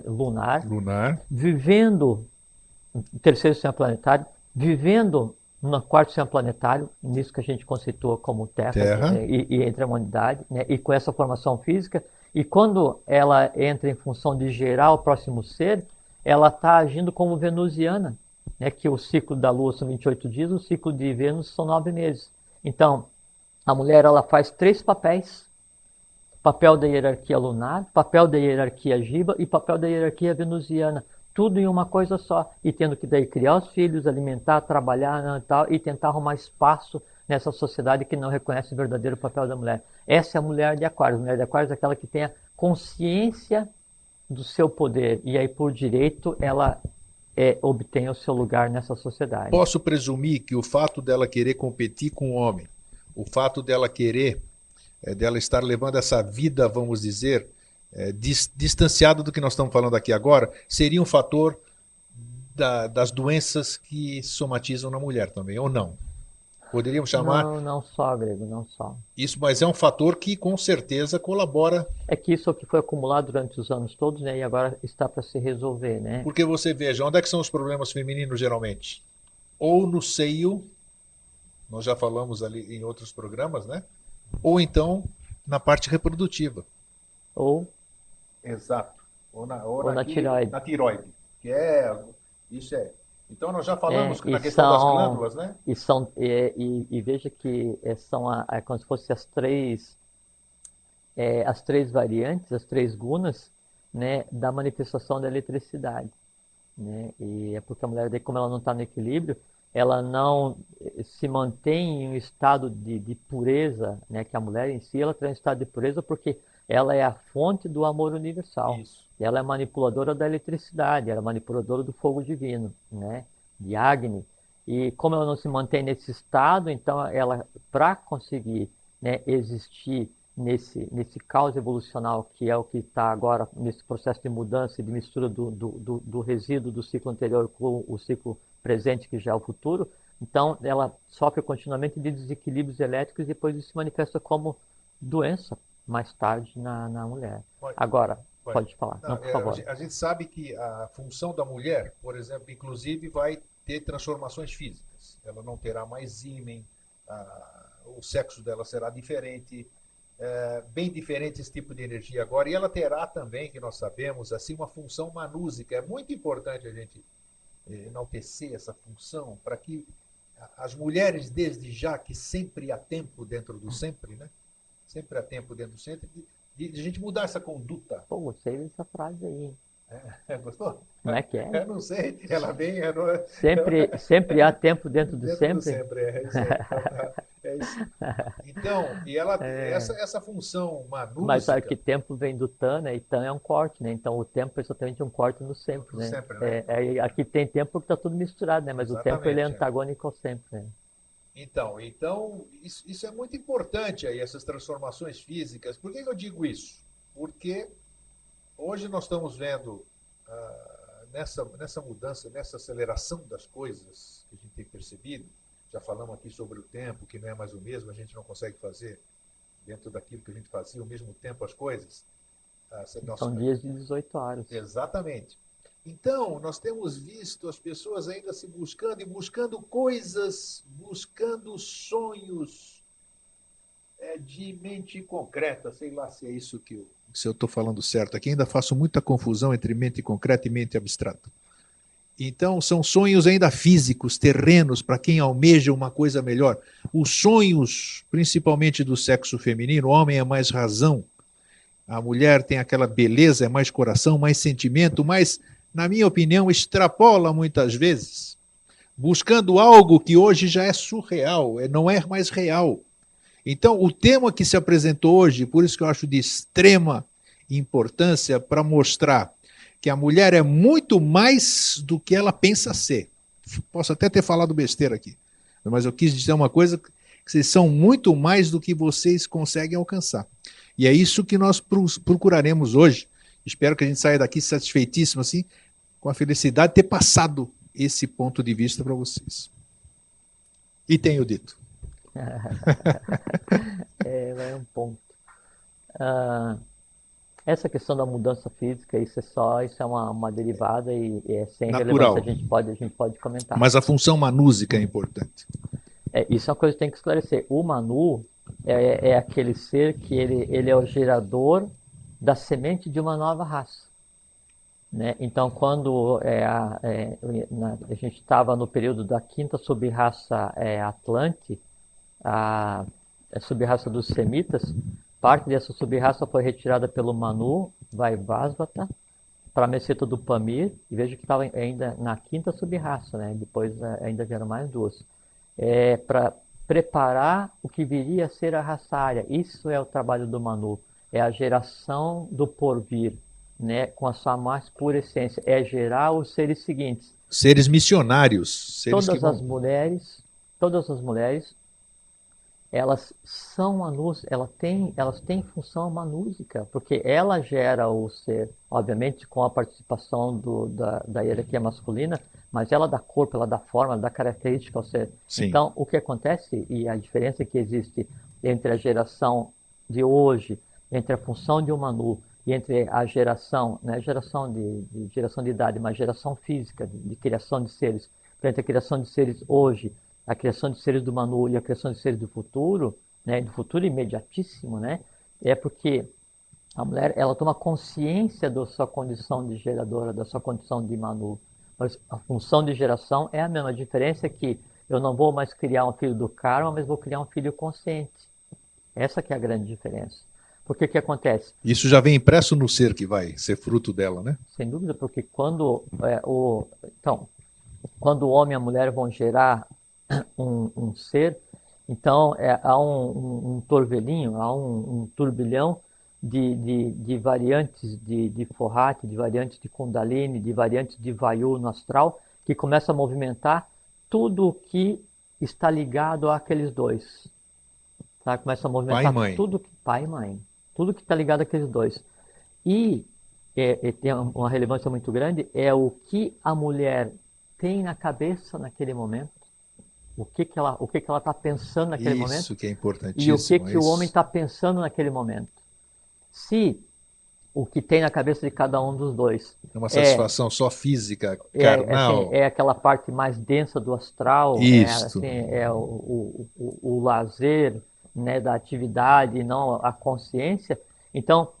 S2: lunar,
S1: Lunar.
S2: vivendo no terceiro sistema planetário, vivendo no quarto sistema planetário, nisso que a gente conceitua como Terra,
S1: Terra.
S2: e entre a humanidade, né, e com essa formação física, e quando ela entra em função de gerar o próximo ser, ela está agindo como venusiana, né, que o ciclo da Lua são 28 dias, o ciclo de Vênus são 9 meses. Então, a mulher ela faz 3 papéis: papel da hierarquia lunar, papel da hierarquia giba e papel da hierarquia venusiana. Tudo em uma coisa só. E tendo que daí criar os filhos, alimentar, trabalhar, né, tal, e tentar arrumar espaço nessa sociedade que não reconhece o verdadeiro papel da mulher. Essa é a mulher de Aquário. A mulher de Aquário é aquela que tem a consciência do seu poder. E aí, por direito, ela obtém o seu lugar nessa sociedade.
S1: Posso presumir que o fato dela querer competir com o homem, o fato dela querer, dela estar levando essa vida, vamos dizer, distanciada do que nós estamos falando aqui agora, seria um fator das doenças que somatizam na mulher também, ou não? Poderíamos chamar
S2: Não só, Grego, não só.
S1: isso, mas é um fator que com certeza colabora.
S2: É que isso é o que foi acumulado durante os anos todos, né? E agora está para se resolver, né?
S1: Porque você veja, onde é que são os problemas femininos geralmente? Ou no seio, nós já falamos ali em outros programas, né? Ou então na parte reprodutiva.
S2: Ou
S1: Exato.
S2: Ou na tireoide.
S1: Na tireoide. Isso é. Então nós já falamos
S2: E
S1: na questão das glândulas, né?
S2: e veja que são como se fossem as três variantes, as três gunas, né, da manifestação da eletricidade, né? E é porque a mulher, como ela não está no equilíbrio, ela não se mantém em um estado de pureza, né? Que a mulher em si ela está em estado de pureza porque ela é a fonte do amor universal.
S1: Isso.
S2: Ela é manipuladora da eletricidade, ela é manipuladora do fogo divino, né? De Agni. E como ela não se mantém nesse estado, então ela, para conseguir, né, existir nesse caos evolucional que é o que está agora nesse processo de mudança e de mistura do resíduo do ciclo anterior com o ciclo presente, que já é o futuro, então ela sofre continuamente de desequilíbrios elétricos e depois isso se manifesta como doença mais tarde na mulher. Agora, pode falar. Não, por favor.
S1: A gente sabe que a função da mulher, por exemplo, inclusive vai ter transformações físicas. Ela não terá mais ímen, o sexo dela será diferente, bem diferente esse tipo de energia agora. E ela terá também, que nós sabemos, assim, uma função manúsica. É muito importante a gente enaltecer essa função para que as mulheres, desde já, que sempre há tempo dentro do sempre, né? Sempre há tempo dentro do sempre, de a gente mudar essa conduta.
S2: Pô, gostei dessa frase aí.
S1: Gostou?
S2: Como é que é?
S1: Eu não sei, ela vem...
S2: Sempre há tempo dentro do sempre?
S1: Do sempre, é isso aí. É isso. Então, e ela, essa função manúsica...
S2: Mas sabe que tempo vem do tan, né? E tan é um corte, né? Então o tempo é exatamente um corte no sempre,
S1: no
S2: né?
S1: sempre, né?
S2: Aqui tem tempo porque está tudo misturado, né? Mas exatamente, o tempo ele é antagônico ao sempre, né?
S1: Então isso é muito importante aí, essas transformações físicas. Por que eu digo isso? Porque hoje nós estamos vendo nessa mudança, nessa aceleração das coisas que a gente tem percebido. Já falamos aqui sobre o tempo, que não é mais o mesmo, a gente não consegue fazer dentro daquilo que a gente fazia ao mesmo tempo as coisas.
S2: São dias de 18 horas.
S1: Exatamente. Então, nós temos visto as pessoas ainda se buscando e buscando coisas, buscando sonhos de mente concreta. Sei lá se é isso se eu estou falando certo aqui. Ainda faço muita confusão entre mente concreta e mente abstrata. Então, são sonhos ainda físicos, terrenos, para quem almeja uma coisa melhor. Os sonhos, principalmente do sexo feminino, o homem é mais razão, a mulher tem aquela beleza, é mais coração, mais sentimento, mas, na minha opinião, extrapola muitas vezes, buscando algo que hoje já é surreal, não é mais real. Então, o tema que se apresentou hoje, por isso que eu acho de extrema importância para mostrar que a mulher é muito mais do que ela pensa ser. Posso até ter falado besteira aqui, mas eu quis dizer uma coisa, que vocês são muito mais do que vocês conseguem alcançar. E é isso que nós procuraremos hoje. Espero que a gente saia daqui satisfeitíssimo, assim, com a felicidade de ter passado esse ponto de vista para vocês. E tenho dito.
S2: Vai um ponto. Essa questão da mudança física, isso é uma derivada e é sem
S1: Natural.
S2: relevância, a gente pode comentar.
S1: Mas a função manúsica é importante.
S2: Isso é uma coisa que tem que esclarecer. O Manu é aquele ser que ele é o gerador da semente de uma nova raça. Né? Então, quando a gente estava no período da quinta sub-raça Atlante, a sub-raça dos semitas, parte dessa sub-raça foi retirada pelo Manu Vaivasvata para a meseta do Pamir, e veja que estava ainda na quinta sub-raça, né? Depois ainda vieram mais duas, para preparar o que viria a ser a raça ária. Isso é o trabalho do Manu, é a geração do porvir, né? Com a sua mais pura essência, é gerar os seres seguintes.
S1: Seres missionários. Seres
S2: todas as mulheres, elas são manus, elas têm função manúsica, porque ela gera o ser, obviamente com a participação da hierarquia masculina, mas ela dá corpo, ela dá forma, ela dá característica ao ser.
S1: Sim.
S2: Então, o que acontece, e a diferença que existe entre a geração de hoje, entre a função de um Manu, e entre a geração, não é geração de idade, mas geração física, de criação de seres, entre a criação de seres hoje, a criação de seres do Manu e a criação de seres do futuro, né, do futuro imediatíssimo, né, é porque a mulher, ela toma consciência da sua condição de geradora, da sua condição de Manu. Mas a função de geração é a mesma. A diferença é que eu não vou mais criar um filho do karma, mas vou criar um filho consciente. Essa que é a grande diferença. Porque o que acontece?
S1: Isso já vem impresso no ser que vai ser fruto dela, né?
S2: Sem dúvida, porque quando quando o homem e a mulher vão gerar um ser, então há um torvelinho, há um turbilhão de variantes de Forrati, de variantes de Kundalini, de variantes de Vayu no astral, que começa a movimentar tudo o que está ligado àqueles dois. Tá? Começa a movimentar
S1: pai e mãe.
S2: Pai e mãe. Tudo que está ligado àqueles dois. E tem uma relevância muito grande, é o que a mulher tem na cabeça naquele momento, o que ela está pensando naquele momento.
S1: Isso que é importantíssimo.
S2: E o que o homem está pensando naquele momento. Se o que tem na cabeça de cada um dos dois
S1: é uma satisfação só física, carnal.
S2: É aquela parte mais densa do astral,
S1: Isso.
S2: o lazer, né, da atividade, não a consciência. Então,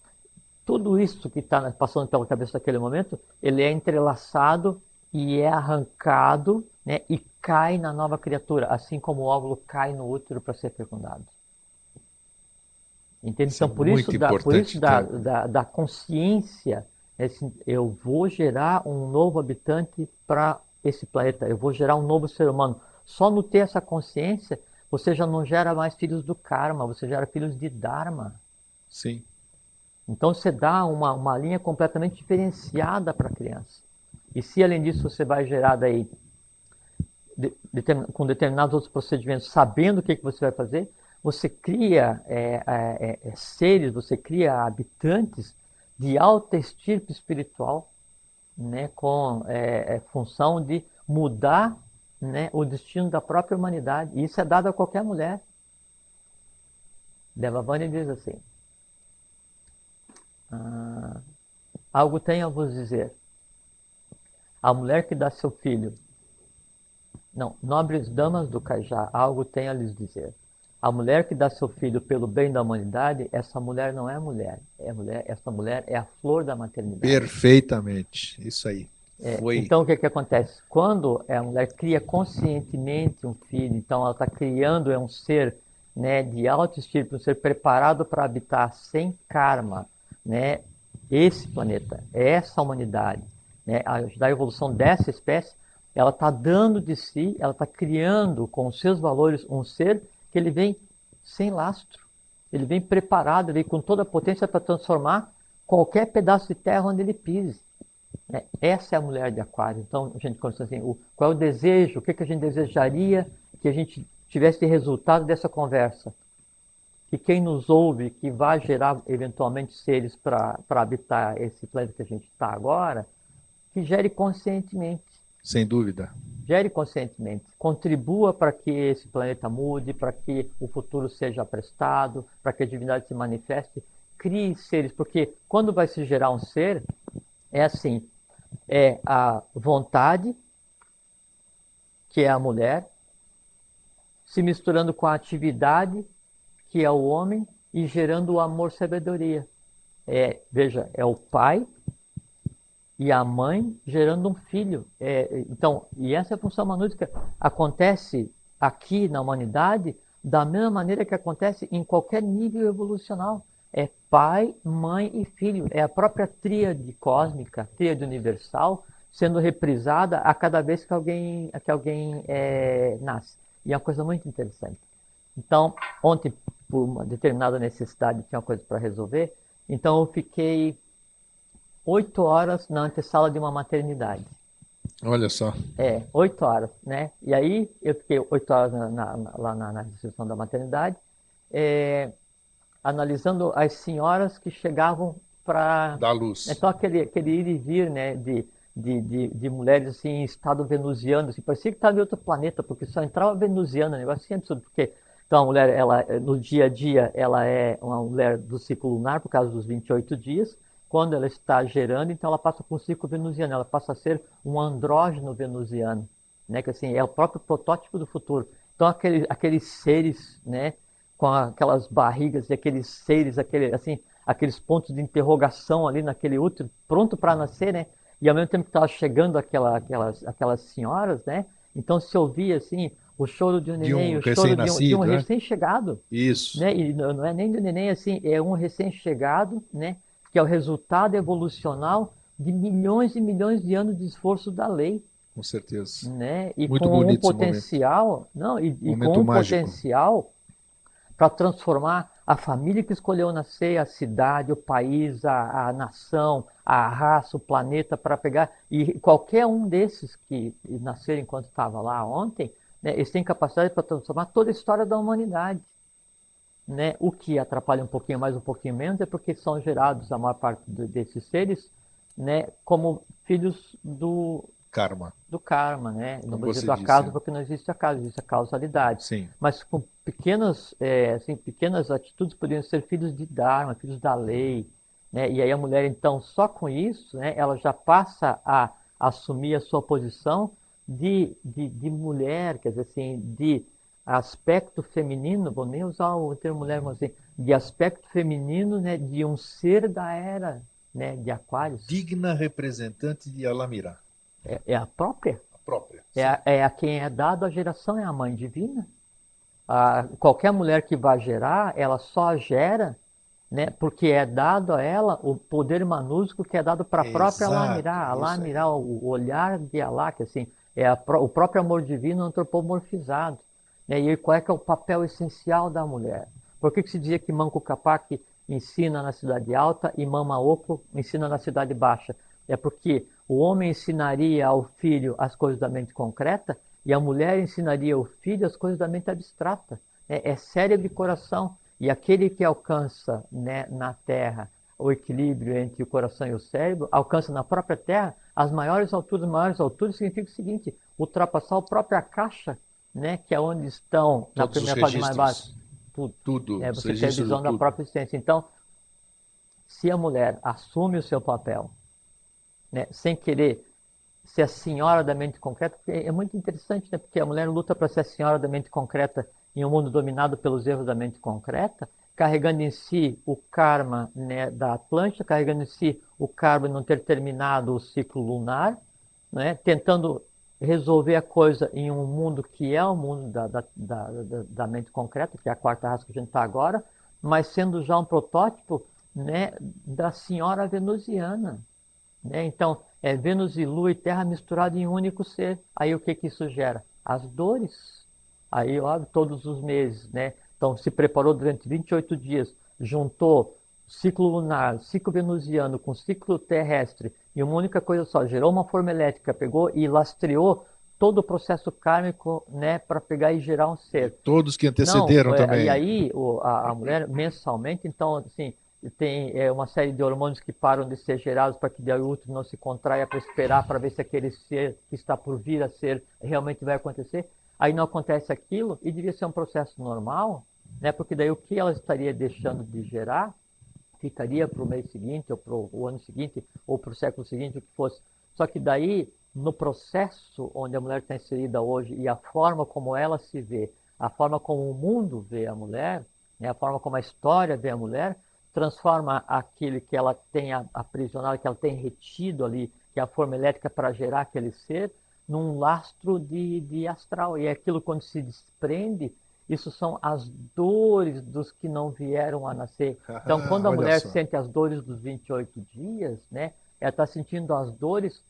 S2: tudo isso que está passando pela cabeça naquele momento, ele é entrelaçado e é arrancado, né, e cai na nova criatura, assim como o óvulo cai no útero para ser fecundado. Entende? Então, por isso da consciência, eu vou gerar um novo habitante para esse planeta, eu vou gerar um novo ser humano. Só no ter essa consciência, você já não gera mais filhos do karma, você gera filhos de dharma.
S1: Sim.
S2: Então você dá uma linha completamente diferenciada para a criança. E se além disso você vai gerar daí, com determinados outros procedimentos, sabendo o que você vai fazer, você cria seres, você cria habitantes de alta estirpe espiritual, né, com função de mudar, né, o destino da própria humanidade. E isso é dado a qualquer mulher. Devavani diz assim: algo tenho a vos dizer. A mulher que dá seu filho. Não, nobres damas do Cajá, algo tenho a lhes dizer. A mulher que dá seu filho pelo bem da humanidade, essa mulher não é mulher. Essa mulher é a flor da maternidade.
S1: Perfeitamente, isso aí. Foi.
S2: Então, o que acontece? Quando a mulher cria conscientemente um filho, então ela está criando um ser, né, de alto espírito, um ser preparado para habitar sem karma, né, esse planeta, essa humanidade, né, da evolução dessa espécie, ela está dando de si, ela está criando com os seus valores um ser que ele vem sem lastro, ele vem preparado, ele vem com toda a potência para transformar qualquer pedaço de terra onde ele pise. Essa é a mulher de Aquário. Então, a gente conversa assim, qual é o desejo, o que a gente desejaria que a gente tivesse de resultado dessa conversa? Que quem nos ouve, que vai gerar eventualmente seres para habitar esse planeta que a gente está agora, que gere conscientemente.
S1: Sem dúvida.
S2: Gere conscientemente. Contribua para que esse planeta mude, para que o futuro seja prestado, para que a divindade se manifeste. Crie seres, porque quando vai se gerar um ser, é assim, é a vontade, que é a mulher, se misturando com a atividade, que é o homem, e gerando o amor e sabedoria. Veja, é o pai e a mãe gerando um filho. Então, e essa é a função manútica. Acontece aqui na humanidade da mesma maneira que acontece em qualquer nível evolucional. É pai, mãe e filho. É a própria tríade cósmica, tríade universal, sendo reprisada a cada vez que alguém nasce. E é uma coisa muito interessante. Então, ontem, por uma determinada necessidade, tinha uma coisa para resolver, então eu fiquei 8 horas na antessala de uma maternidade.
S1: Olha só.
S2: 8 horas, né? E aí eu fiquei 8 horas lá na recepção da maternidade, analisando as senhoras que chegavam para
S1: Da luz.
S2: Então aquele ir e vir, né, de mulheres assim, em estado venusiano, assim, parecia que estava em outro planeta, porque só entrava venusiana, negócio assim absurdo, porque então a mulher, ela, no dia a dia, ela é uma mulher do ciclo lunar, por causa dos 28 dias, quando ela está gerando, então ela passa para um ciclo venusiano, ela passa a ser um andrógeno venusiano, né, que assim, é o próprio protótipo do futuro. Então aqueles seres, né, com aquelas barrigas e aqueles seres, aqueles pontos de interrogação ali naquele útero, pronto para nascer, né? E ao mesmo tempo que estava chegando aquelas senhoras, né? Então se ouvia assim o choro de um
S1: De
S2: neném,
S1: um
S2: o choro de um
S1: recém-nascido, né?
S2: recém-chegado,
S1: Isso.
S2: né? E não é nem do neném assim, é um recém-chegado, né? Que é o resultado evolucional de milhões e milhões de anos de esforço da lei,
S1: Com certeza.
S2: né? E
S1: Muito
S2: com um
S1: bonito esse momento.
S2: potencial, não, e com
S1: Momento
S2: um
S1: mágico.
S2: potencial para transformar a família que escolheu nascer, a cidade, o país, a nação, a raça, o planeta, para pegar. E qualquer um desses que nasceram enquanto estava lá ontem, né, eles têm capacidade para transformar toda a história da humanidade. Né? O que atrapalha um pouquinho mais, um pouquinho menos, é porque são gerados, a maior parte desses seres, né, como filhos
S1: Karma,
S2: do karma, né? Não
S1: como
S2: vou dizer
S1: você
S2: do acaso,
S1: disse.
S2: porque não existe acaso, existe a causalidade.
S1: Sim.
S2: Mas com pequenas atitudes poderiam ser filhos de Dharma, filhos da lei, né? E aí a mulher, então, só com isso, né, ela já passa a assumir a sua posição de mulher, quer dizer assim, de aspecto feminino, vou nem usar o termo mulher, mas assim, de aspecto feminino, né, de um ser da era, né, de Aquários.
S1: Digna representante de Alamirá.
S2: É a própria.
S1: A própria.
S2: A quem é dado a geração é a mãe divina. Qualquer mulher que vai gerar, ela só gera, né, porque é dado a ela o poder manúsico que é dado para a própria
S1: Exato,
S2: Alá
S1: isso
S2: Mirá,
S1: aí.
S2: o olhar de Alá, que assim, o próprio amor divino antropomorfizado. Né, e qual é que é o papel essencial da mulher? Por que se dizia que Manco Capac ensina na cidade alta e Mama Ocllo ensina na cidade baixa? É porque o homem ensinaria ao filho as coisas da mente concreta e a mulher ensinaria ao filho as coisas da mente abstrata. É cérebro e coração. E aquele que alcança, né, na Terra o equilíbrio entre o coração e o cérebro, alcança na própria Terra as maiores alturas. As maiores alturas significa o seguinte: ultrapassar a própria caixa, né, que é onde estão, na
S1: Todos os
S2: primeira parte mais baixa,
S1: registros.
S2: tudo.
S1: Tudo. Os
S2: Você tem a
S1: registros de
S2: visão da
S1: tudo.
S2: própria existência. Então, se a mulher assume o seu papel, né, sem querer ser a senhora da mente concreta, porque é muito interessante, né, porque a mulher luta para ser a senhora da mente concreta em um mundo dominado pelos erros da mente concreta, carregando em si o karma, né, da Atlântida, carregando em si o karma de não ter terminado o ciclo lunar, né, tentando resolver a coisa em um mundo que é o mundo da mente concreta, que é a quarta raça que a gente está agora, mas sendo já um protótipo, né, da senhora venusiana. Né? Então, é Vênus e Lua e Terra misturados em um único ser. Aí o que que isso gera? As dores. Aí, óbvio, todos os meses, né? Então, se preparou durante 28 dias, juntou ciclo lunar, ciclo venusiano com ciclo terrestre e uma única coisa só, gerou uma forma elétrica, pegou e lastreou todo o processo kármico, né, para pegar e gerar um
S1: E
S2: ser.
S1: todos que
S2: Não,
S1: antecederam
S2: e
S1: também.
S2: aí a mulher mensalmente, então, assim, tem uma série de hormônios que param de ser gerados para que daí o útero não se contraia para esperar para ver se aquele ser que está por vir a ser realmente vai acontecer. Aí não acontece aquilo e devia ser um processo normal, né? Porque daí o que ela estaria deixando de gerar ficaria para o mês seguinte, ou para o ano seguinte, ou para o século seguinte, o que fosse. Só que daí, no processo onde a mulher está inserida hoje e a forma como ela se vê, a forma como o mundo vê a mulher, né, a forma como a história vê a mulher, transforma aquele que ela tem aprisionado, que ela tem retido ali, que é a forma elétrica para gerar aquele ser, num lastro de astral. E aquilo, quando se desprende, isso são as dores dos que não vieram a nascer. Então, quando a
S1: Olha
S2: mulher
S1: só.
S2: sente as dores dos 28 dias, né, ela está sentindo as dores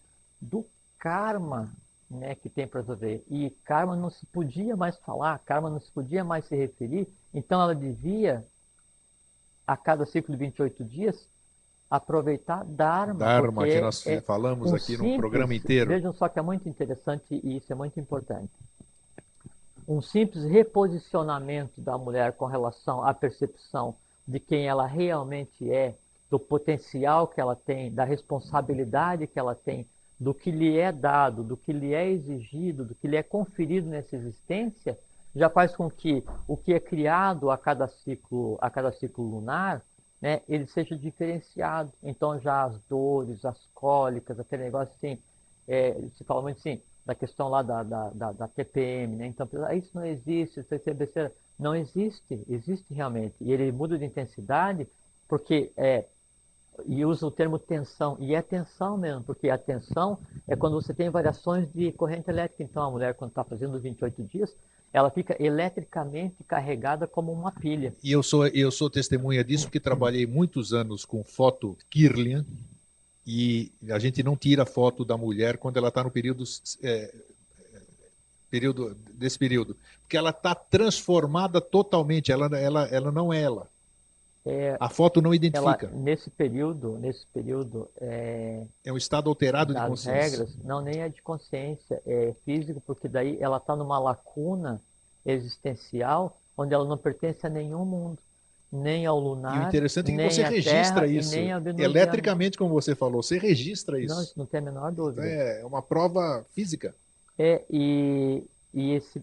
S2: do karma, né, que tem para resolver. E karma não se podia mais falar, karma não se podia mais se referir, então ela devia, a cada ciclo de 28 dias, aproveitar Dharma,
S1: Dharma, que
S2: porque
S1: nós
S2: é
S1: falamos
S2: um
S1: aqui num programa
S2: simples,
S1: inteiro.
S2: vejam só que é muito interessante e isso é muito importante. Um simples reposicionamento da mulher com relação à percepção de quem ela realmente é, do potencial que ela tem, da responsabilidade que ela tem, do que lhe é dado, do que lhe é exigido, do que lhe é conferido nessa existência, já faz com que o que é criado a cada ciclo lunar, né, ele seja diferenciado. Então já as dores, as cólicas, aquele negócio assim, se fala muito assim, da questão lá da TPM, né? Então, isso não existe, isso é besteira. Não existe, existe realmente. E ele muda de intensidade porque e usa o termo tensão, e é tensão mesmo, porque a tensão é quando você tem variações de corrente elétrica. Então, a mulher, quando está fazendo 28 dias, ela fica eletricamente carregada como uma pilha.
S1: E eu sou testemunha disso porque trabalhei muitos anos com foto Kirlian e a gente não tira foto da mulher quando ela está no desse período, porque ela está transformada totalmente, ela não é ela.
S2: É,
S1: A foto não
S2: ela,
S1: identifica.
S2: nesse período,
S1: É um estado alterado de
S2: das
S1: consciência.
S2: regras, não nem é de consciência, é físico, porque daí ela está numa lacuna existencial onde ela não pertence a nenhum mundo, nem ao
S1: E o
S2: lunar,
S1: interessante é que você
S2: nem à
S1: registra
S2: terra e
S1: isso
S2: nem ao venusiano.
S1: eletricamente, como você falou, você registra
S2: Não,
S1: isso.
S2: isso não tem a menor
S1: Então
S2: dúvida.
S1: é uma prova física.
S2: É, e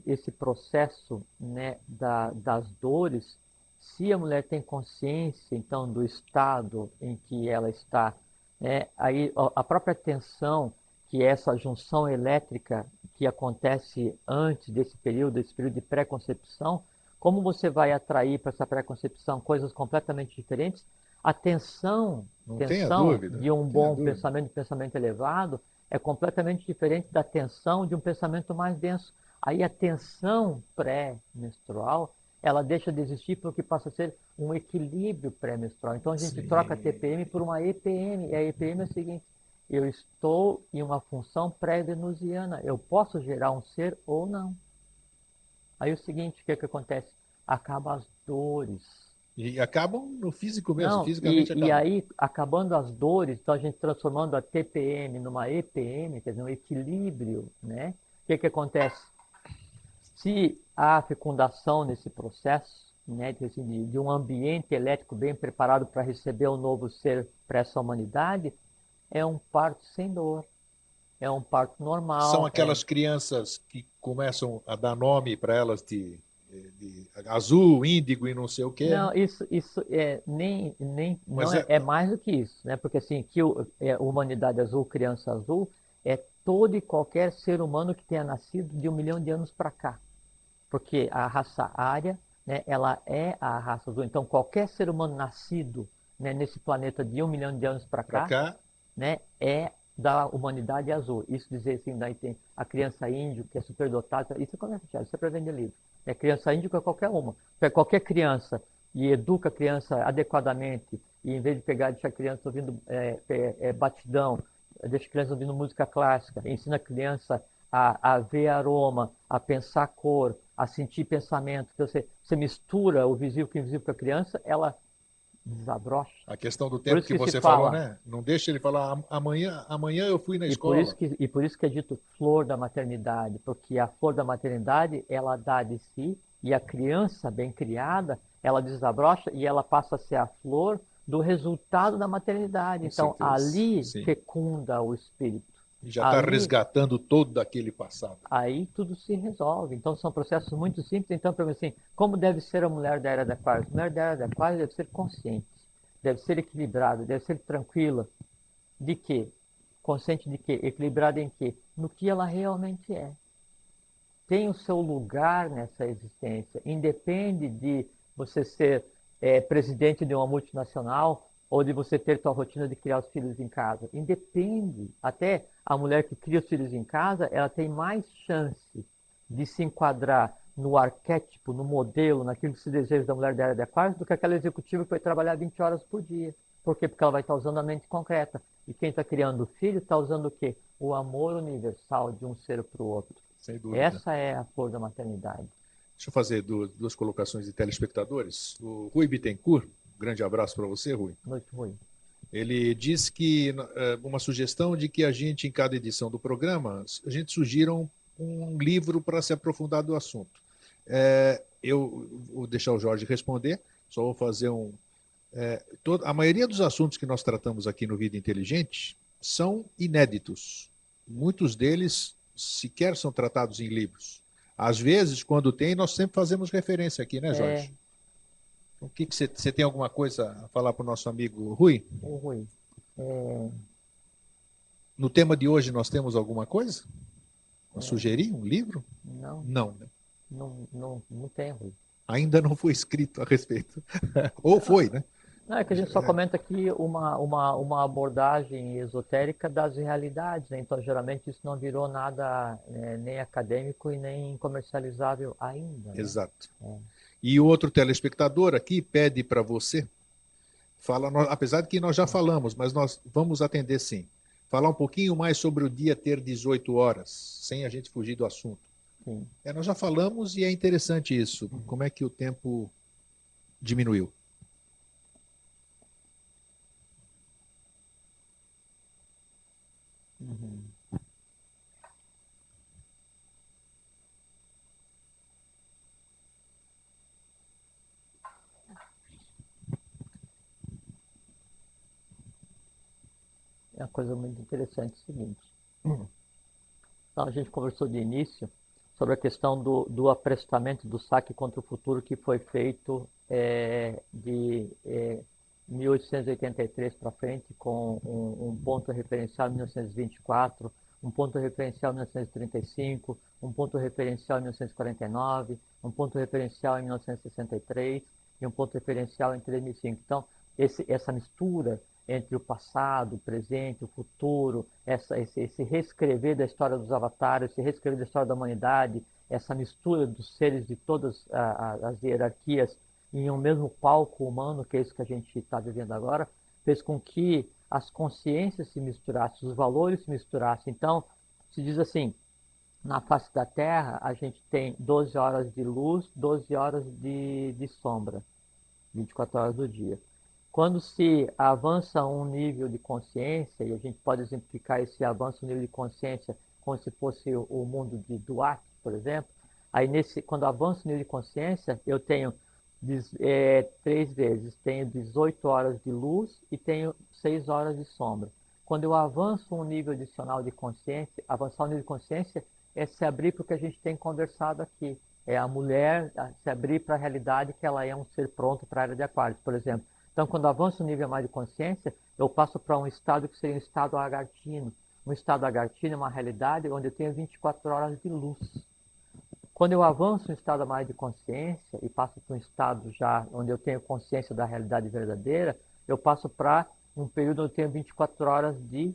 S2: esse processo, né, das dores, se a mulher tem consciência, então, do estado em que ela está, né, aí a própria tensão, que é essa junção elétrica que acontece antes desse período de pré-concepção, como você vai atrair para essa pré-concepção coisas completamente diferentes? A
S1: Não tenha
S2: tensão
S1: dúvida,
S2: de
S1: não
S2: um
S1: tenha
S2: bom
S1: dúvida.
S2: pensamento, de pensamento elevado, é completamente diferente da tensão de um pensamento mais denso. Aí a tensão pré-menstrual, ela deixa de existir porque passa a ser um equilíbrio pré-menstrual. Então a gente troca a
S1: Sim.
S2: TPM por uma EPM. E a EPM é o seguinte: eu estou em uma função pré-venusiana. Eu posso gerar um ser ou não. Aí o seguinte, o que, que acontece? Acaba as dores.
S1: E acabam no físico mesmo,
S2: Não,
S1: fisicamente
S2: e
S1: acabam.
S2: aí, acabando as dores, então a gente transformando a TPM numa EPM, quer dizer, um equilíbrio, né? O que que acontece? Se há fecundação nesse processo, né, de um ambiente elétrico bem preparado para receber um novo ser para essa humanidade, é um parto sem dor, é um parto
S1: São
S2: normal,
S1: aquelas crianças que começam a dar nome para elas de azul, índigo e não sei o quê,
S2: Não,
S1: né?
S2: isso
S1: Mas
S2: não é, é mais do que isso, né? Porque assim, que Humanidade Azul, Criança Azul, é todo e qualquer ser humano que tenha nascido de 1 milhão de anos para cá. Porque a raça ária, né, ela é a raça azul. Então, qualquer ser humano nascido, né, nesse planeta de 1 milhão de anos para
S1: para
S2: cá,
S1: cá,
S2: né, é da humanidade é azul. Isso dizer assim, daí tem a criança índio, que é superdotada, isso é para vender livro. É criança índio que é qualquer uma. Qualquer criança e educa a criança adequadamente, e em vez de pegar e deixar a criança ouvindo batidão, deixa a criança ouvindo música clássica, ensina a criança a ver aroma, a pensar cor, a sentir pensamento. Então, você mistura o visível com o invisível com a criança, ela desabrocha.
S1: A questão do
S2: Por
S1: tempo
S2: isso
S1: que
S2: que se
S1: você falou,
S2: fala,
S1: né? Não deixa ele falar amanhã eu fui na escola.
S2: e por isso que é dito flor da maternidade, porque a flor da maternidade, ela dá de si, e a criança bem criada, ela desabrocha e ela passa a ser a flor do resultado da maternidade.
S1: Com
S2: Então,
S1: certeza.
S2: ali
S1: Sim.
S2: fecunda o espírito.
S1: E já está
S2: Ali,
S1: resgatando todo aquele passado.
S2: aí tudo se resolve. Então, são processos muito simples. Então, para mim, assim, como deve ser a mulher da era da Aquário? A mulher da era da Aquário deve ser consciente, deve ser equilibrada, deve ser tranquila. De quê? Consciente de quê? Equilibrada em quê? No que ela realmente é. Tem o seu lugar nessa existência. Independe de você ser presidente de uma multinacional ou de você ter sua rotina de criar os filhos em casa. Independe. Até a mulher que cria os filhos em casa, ela tem mais chance de se enquadrar no arquétipo, no modelo, naquilo que se deseja da mulher da era de Aquário, do que aquela executiva que vai trabalhar 20 horas por dia. Por quê? Porque ela vai estar usando a mente concreta. E quem está criando o filho está usando o quê? O amor universal de um ser para o outro.
S1: Sem dúvida.
S2: Essa é a flor da maternidade.
S1: Deixa eu fazer duas colocações de telespectadores. O Rui Bittencourt, um grande abraço para você, Rui.
S2: Noite ruim.
S1: Ele diz que uma sugestão de que a gente, em cada edição do programa, a gente sugira um livro para se aprofundar do assunto. Eu vou deixar o Jorge responder, só vou fazer a maioria dos assuntos que nós tratamos aqui no Vida Inteligente são inéditos. Muitos deles sequer são tratados em livros. Às vezes, quando tem, nós sempre fazemos referência aqui, né, Jorge? O que você tem alguma coisa a falar para o nosso amigo Rui?
S2: O Rui.
S1: No tema de hoje, nós temos alguma coisa? Sugerir um livro?
S2: Não.
S1: Não, né?
S2: Não tem, Rui.
S1: Ainda não foi escrito a respeito. Ou foi, né?
S2: Não, é que a gente só comenta aqui uma abordagem esotérica das realidades, né? Então, geralmente, isso não virou nada nem acadêmico e nem comercializável ainda. Né?
S1: Exato. E o outro telespectador aqui pede para você, apesar de que nós já falamos, mas nós vamos atender sim, falar um pouquinho mais sobre o dia ter 18 horas, sem a gente fugir do assunto.
S2: Sim.
S1: Nós já falamos e é interessante isso, como é que o tempo diminuiu.
S2: Uhum. É uma coisa muito interessante o seguinte. Então, a gente conversou de início sobre a questão do aprestamento do saque contra o futuro que foi feito de 1883 para frente, com um ponto referencial em 1924, um ponto referencial em 1935, um ponto referencial em 1949, um ponto referencial em 1963 e um ponto referencial em 2005. Então, essa mistura entre o passado, o presente, o futuro, esse reescrever da história dos avatares, esse reescrever da história da humanidade, essa mistura dos seres de todas as hierarquias em um mesmo palco humano, que é isso que a gente está vivendo agora, fez com que as consciências se misturassem, os valores se misturassem. Então, se diz assim, na face da Terra, a gente tem 12 horas de luz, 12 horas de sombra, 24 horas do dia. Quando se avança um nível de consciência, e a gente pode exemplificar esse avanço no nível de consciência como se fosse o mundo de Duarte, por exemplo, aí quando avança o nível de consciência, eu tenho 3 vezes, tenho 18 horas de luz e tenho 6 horas de sombra. Quando eu avanço um nível adicional de consciência, avançar o nível de consciência é se abrir para o que a gente tem conversado aqui. É a mulher se abrir para a realidade que ela é um ser pronto para a área de Aquário, por exemplo. Então, quando avanço o nível mais de consciência, eu passo para um estado que seria um estado agartino. Um estado agartino é uma realidade onde eu tenho 24 horas de luz. Quando eu avanço um estado mais de consciência e passo para um estado já onde eu tenho consciência da realidade verdadeira, eu passo para um período onde eu tenho 24 horas de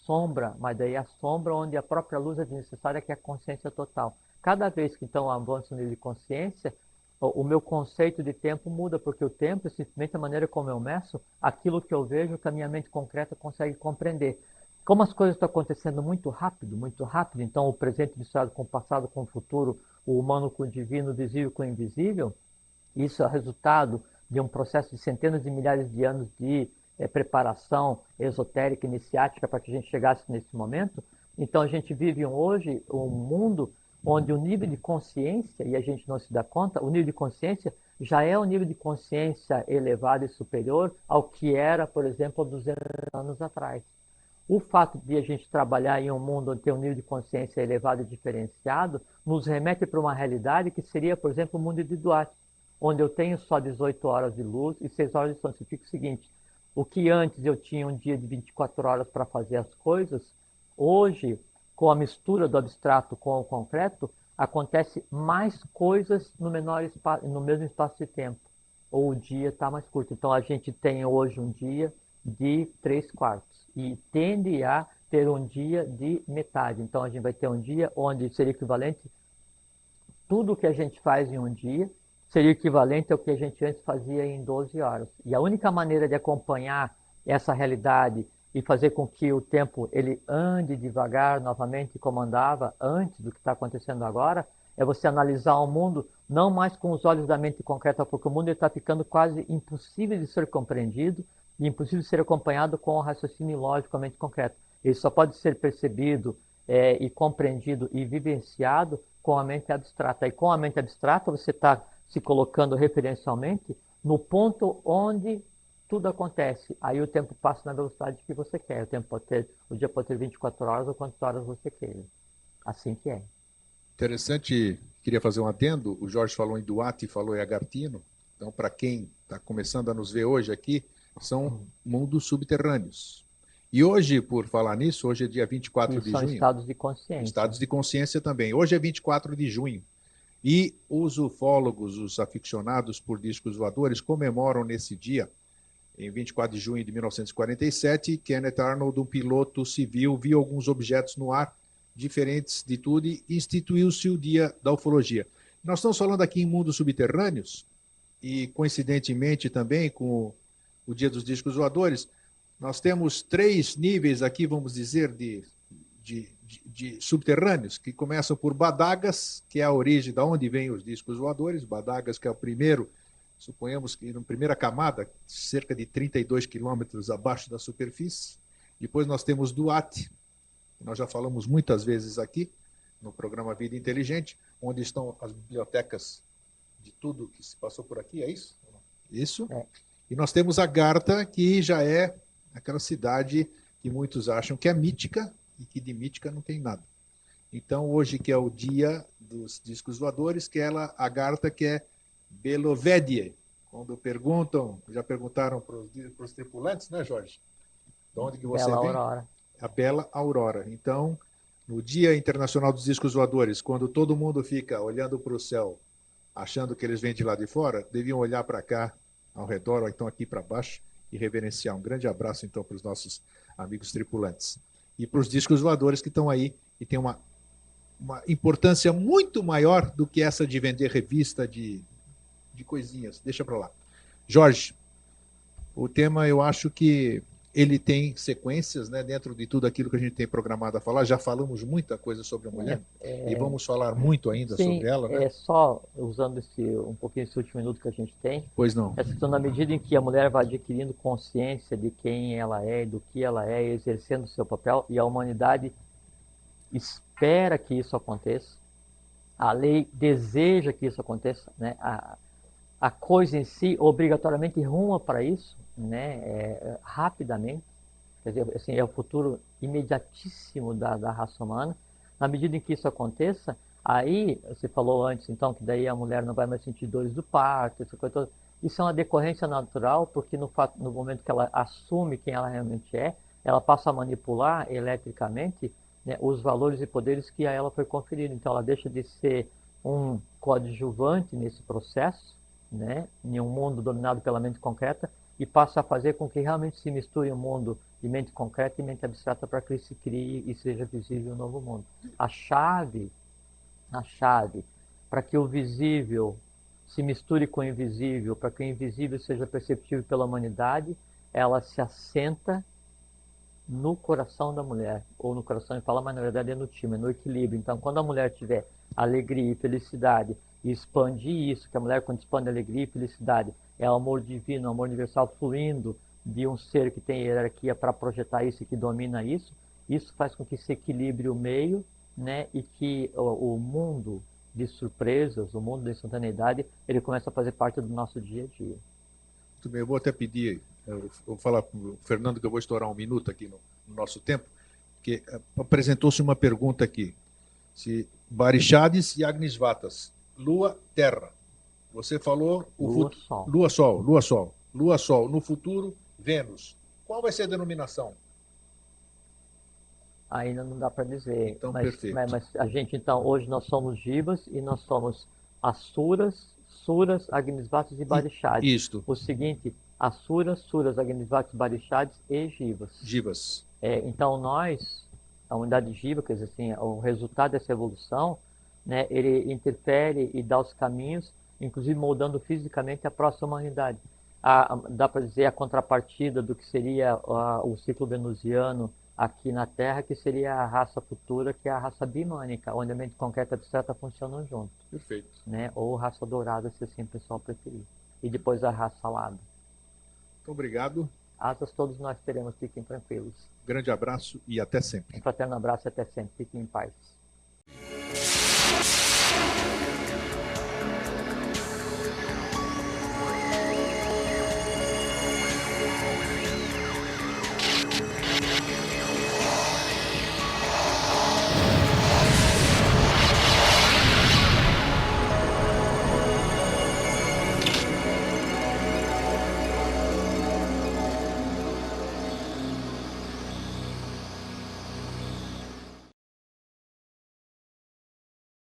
S2: sombra, mas daí a sombra onde a própria luz é desnecessária, que é a consciência total. Cada vez que então avanço no nível de consciência, o meu conceito de tempo muda, porque o tempo é simplesmente a maneira como eu meço aquilo que eu vejo, que a minha mente concreta consegue compreender. Como as coisas estão acontecendo muito rápido, então o presente misturado com o passado, com o futuro, o humano com o divino, o visível com o invisível, isso é resultado de um processo de centenas de milhares de anos de preparação esotérica, iniciática, para que a gente chegasse nesse momento. Então a gente vive hoje um mundo onde o nível de consciência, e a gente não se dá conta, o nível de consciência já é um nível de consciência elevado e superior ao que era, por exemplo, há 200 anos atrás. O fato de a gente trabalhar em um mundo onde tem um nível de consciência elevado e diferenciado nos remete para uma realidade que seria, por exemplo, o mundo de Duarte, onde eu tenho só 18 horas de luz e 6 horas de sono. Significa o seguinte, o que antes eu tinha um dia de 24 horas para fazer as coisas, hoje, com a mistura do abstrato com o concreto, acontece mais coisas no mesmo espaço de tempo, ou o dia está mais curto. Então a gente tem hoje um dia de 3/4 e tende a ter um dia de metade. Então a gente vai ter um dia onde seria equivalente tudo o que a gente faz em um dia seria equivalente ao que a gente antes fazia em 12 horas. E a única maneira de acompanhar essa realidade e fazer com que o tempo ele ande devagar novamente como andava antes do que está acontecendo agora, é você analisar o mundo não mais com os olhos da mente concreta, porque o mundo está ficando quase impossível de ser compreendido e impossível de ser acompanhado com o raciocínio lógico, a mente concreta. Ele só pode ser percebido e compreendido e vivenciado com a mente abstrata. E com a mente abstrata você está se colocando referencialmente no ponto onde tudo acontece. Aí o tempo passa na velocidade que você quer. O dia pode ter 24 horas ou quantas horas você queira. Assim que é.
S1: Interessante, queria fazer um adendo. O Jorge falou em Duarte e falou em Agartino. Então, para quem está começando a nos ver hoje aqui, são mundos subterrâneos. E hoje, por falar nisso, hoje é dia 24 de junho.
S2: São estados de consciência.
S1: Estados de consciência também. Hoje é 24 de junho. E os ufólogos, os aficionados por discos voadores, comemoram nesse dia, em 24 de junho de 1947, Kenneth Arnold, um piloto civil, viu alguns objetos no ar, diferentes de tudo, e instituiu-se o Dia da Ufologia. Nós estamos falando aqui em mundos subterrâneos, e coincidentemente também com o Dia dos Discos Voadores, nós temos 3 níveis aqui, vamos dizer, de subterrâneos, que começam por Badagas, que é a origem de onde vêm os discos voadores. Badagas, que é o primeiro, suponhamos que na primeira camada, cerca de 32 quilômetros abaixo da superfície. Depois nós temos Duarte, que nós já falamos muitas vezes aqui, no programa Vida Inteligente, onde estão as bibliotecas de tudo que se passou por aqui, é isso? Isso. É. E nós temos Agartha, que já é aquela cidade que muitos acham que é mítica, e que de mítica não tem nada. Então, hoje que é o dia dos discos voadores, que ela, Agartha, que é Belovedie. Quando perguntam, já perguntaram para os tripulantes, né, Jorge? De onde que você
S2: Bela
S1: vem?
S2: Aurora.
S1: A Bela Aurora. Então, no Dia Internacional dos Discos Voadores, quando todo mundo fica olhando para o céu, achando que eles vêm de lá de fora, deviam olhar para cá, ao redor, ou então aqui para baixo, e reverenciar. Um grande abraço, então, para os nossos amigos tripulantes. E para os discos voadores que estão aí e tem uma importância muito maior do que essa de vender revista de coisinhas. Deixa para lá. Jorge, o tema eu acho que ele tem sequências, né, dentro de tudo aquilo que a gente tem programado a falar. Já falamos muita coisa sobre a mulher e vamos falar muito ainda sobre ela, né?
S2: Só usando um pouquinho esse último minuto que a gente tem.
S1: Pois não.
S2: Essa questão, na medida em que a mulher vai adquirindo consciência de quem ela é, do que ela é, exercendo o seu papel, e a humanidade espera que isso aconteça, a lei deseja que isso aconteça, né? A coisa em si obrigatoriamente ruma para isso, né? Rapidamente, quer dizer, assim, é o futuro imediatíssimo da raça humana. Na medida em que isso aconteça, aí, você falou antes, então, que daí a mulher não vai mais sentir dores do parto, essa coisa toda. Isso é uma decorrência natural, porque no momento que ela assume quem ela realmente é, ela passa a manipular eletricamente, né, os valores e poderes que a ela foi conferido. Então, ela deixa de ser um coadjuvante nesse processo, né, em um mundo dominado pela mente concreta, e passa a fazer com que realmente se misture o mundo de mente concreta e mente abstrata para que se crie e seja visível um novo mundo. A chave para que o visível se misture com o invisível, para que o invisível seja perceptível pela humanidade, ela se assenta no coração da mulher, ou no coração, ele fala, mas na verdade é no time, é no equilíbrio. Então, quando a mulher tiver alegria e felicidade, e expandir isso, que a mulher, quando expande alegria e felicidade, é o amor divino, o amor universal fluindo de um ser que tem hierarquia para projetar isso e que domina isso, isso faz com que se equilibre o meio, né, e que o mundo de surpresas, o mundo da instantaneidade, ele começa a fazer parte do nosso dia a dia.
S1: Muito bem, eu vou até pedir, eu vou falar com o Fernando que eu vou estourar um minuto aqui no nosso tempo, porque apresentou-se uma pergunta aqui. Se Barixades e Agnes Vatas, Lua, Terra. Você falou
S2: Lua, Sol.
S1: Lua, Sol, Lua, Sol. Lua, Sol. No futuro, Vênus. Qual vai ser a denominação?
S2: Ainda não dá para dizer,
S1: Então,
S2: mas
S1: perfeito.
S2: a gente, então, hoje nós somos Jivas e nós somos Asuras, Suras, Agnisvatas e Barixades.
S1: Isto.
S2: O seguinte, Asuras, Suras, Agnisvatas, Barixades e Jivas.
S1: Jivas.
S2: Então nós, a unidade Jiva, quer dizer assim, o resultado dessa evolução, né, ele interfere e dá os caminhos, inclusive moldando fisicamente a próxima humanidade. Dá para dizer a contrapartida do que seria o ciclo venusiano aqui na Terra, que seria a raça futura, que é a raça bimânica, onde a mente concreta e abstrata funcionam junto.
S1: Perfeito.
S2: Né? Ou raça dourada, se assim o pessoal preferir. E depois a raça alada.
S1: Muito obrigado.
S2: Asas todos nós teremos, fiquem tranquilos.
S1: Grande abraço e até sempre.
S2: Um fraterno abraço e até sempre. Fiquem em paz.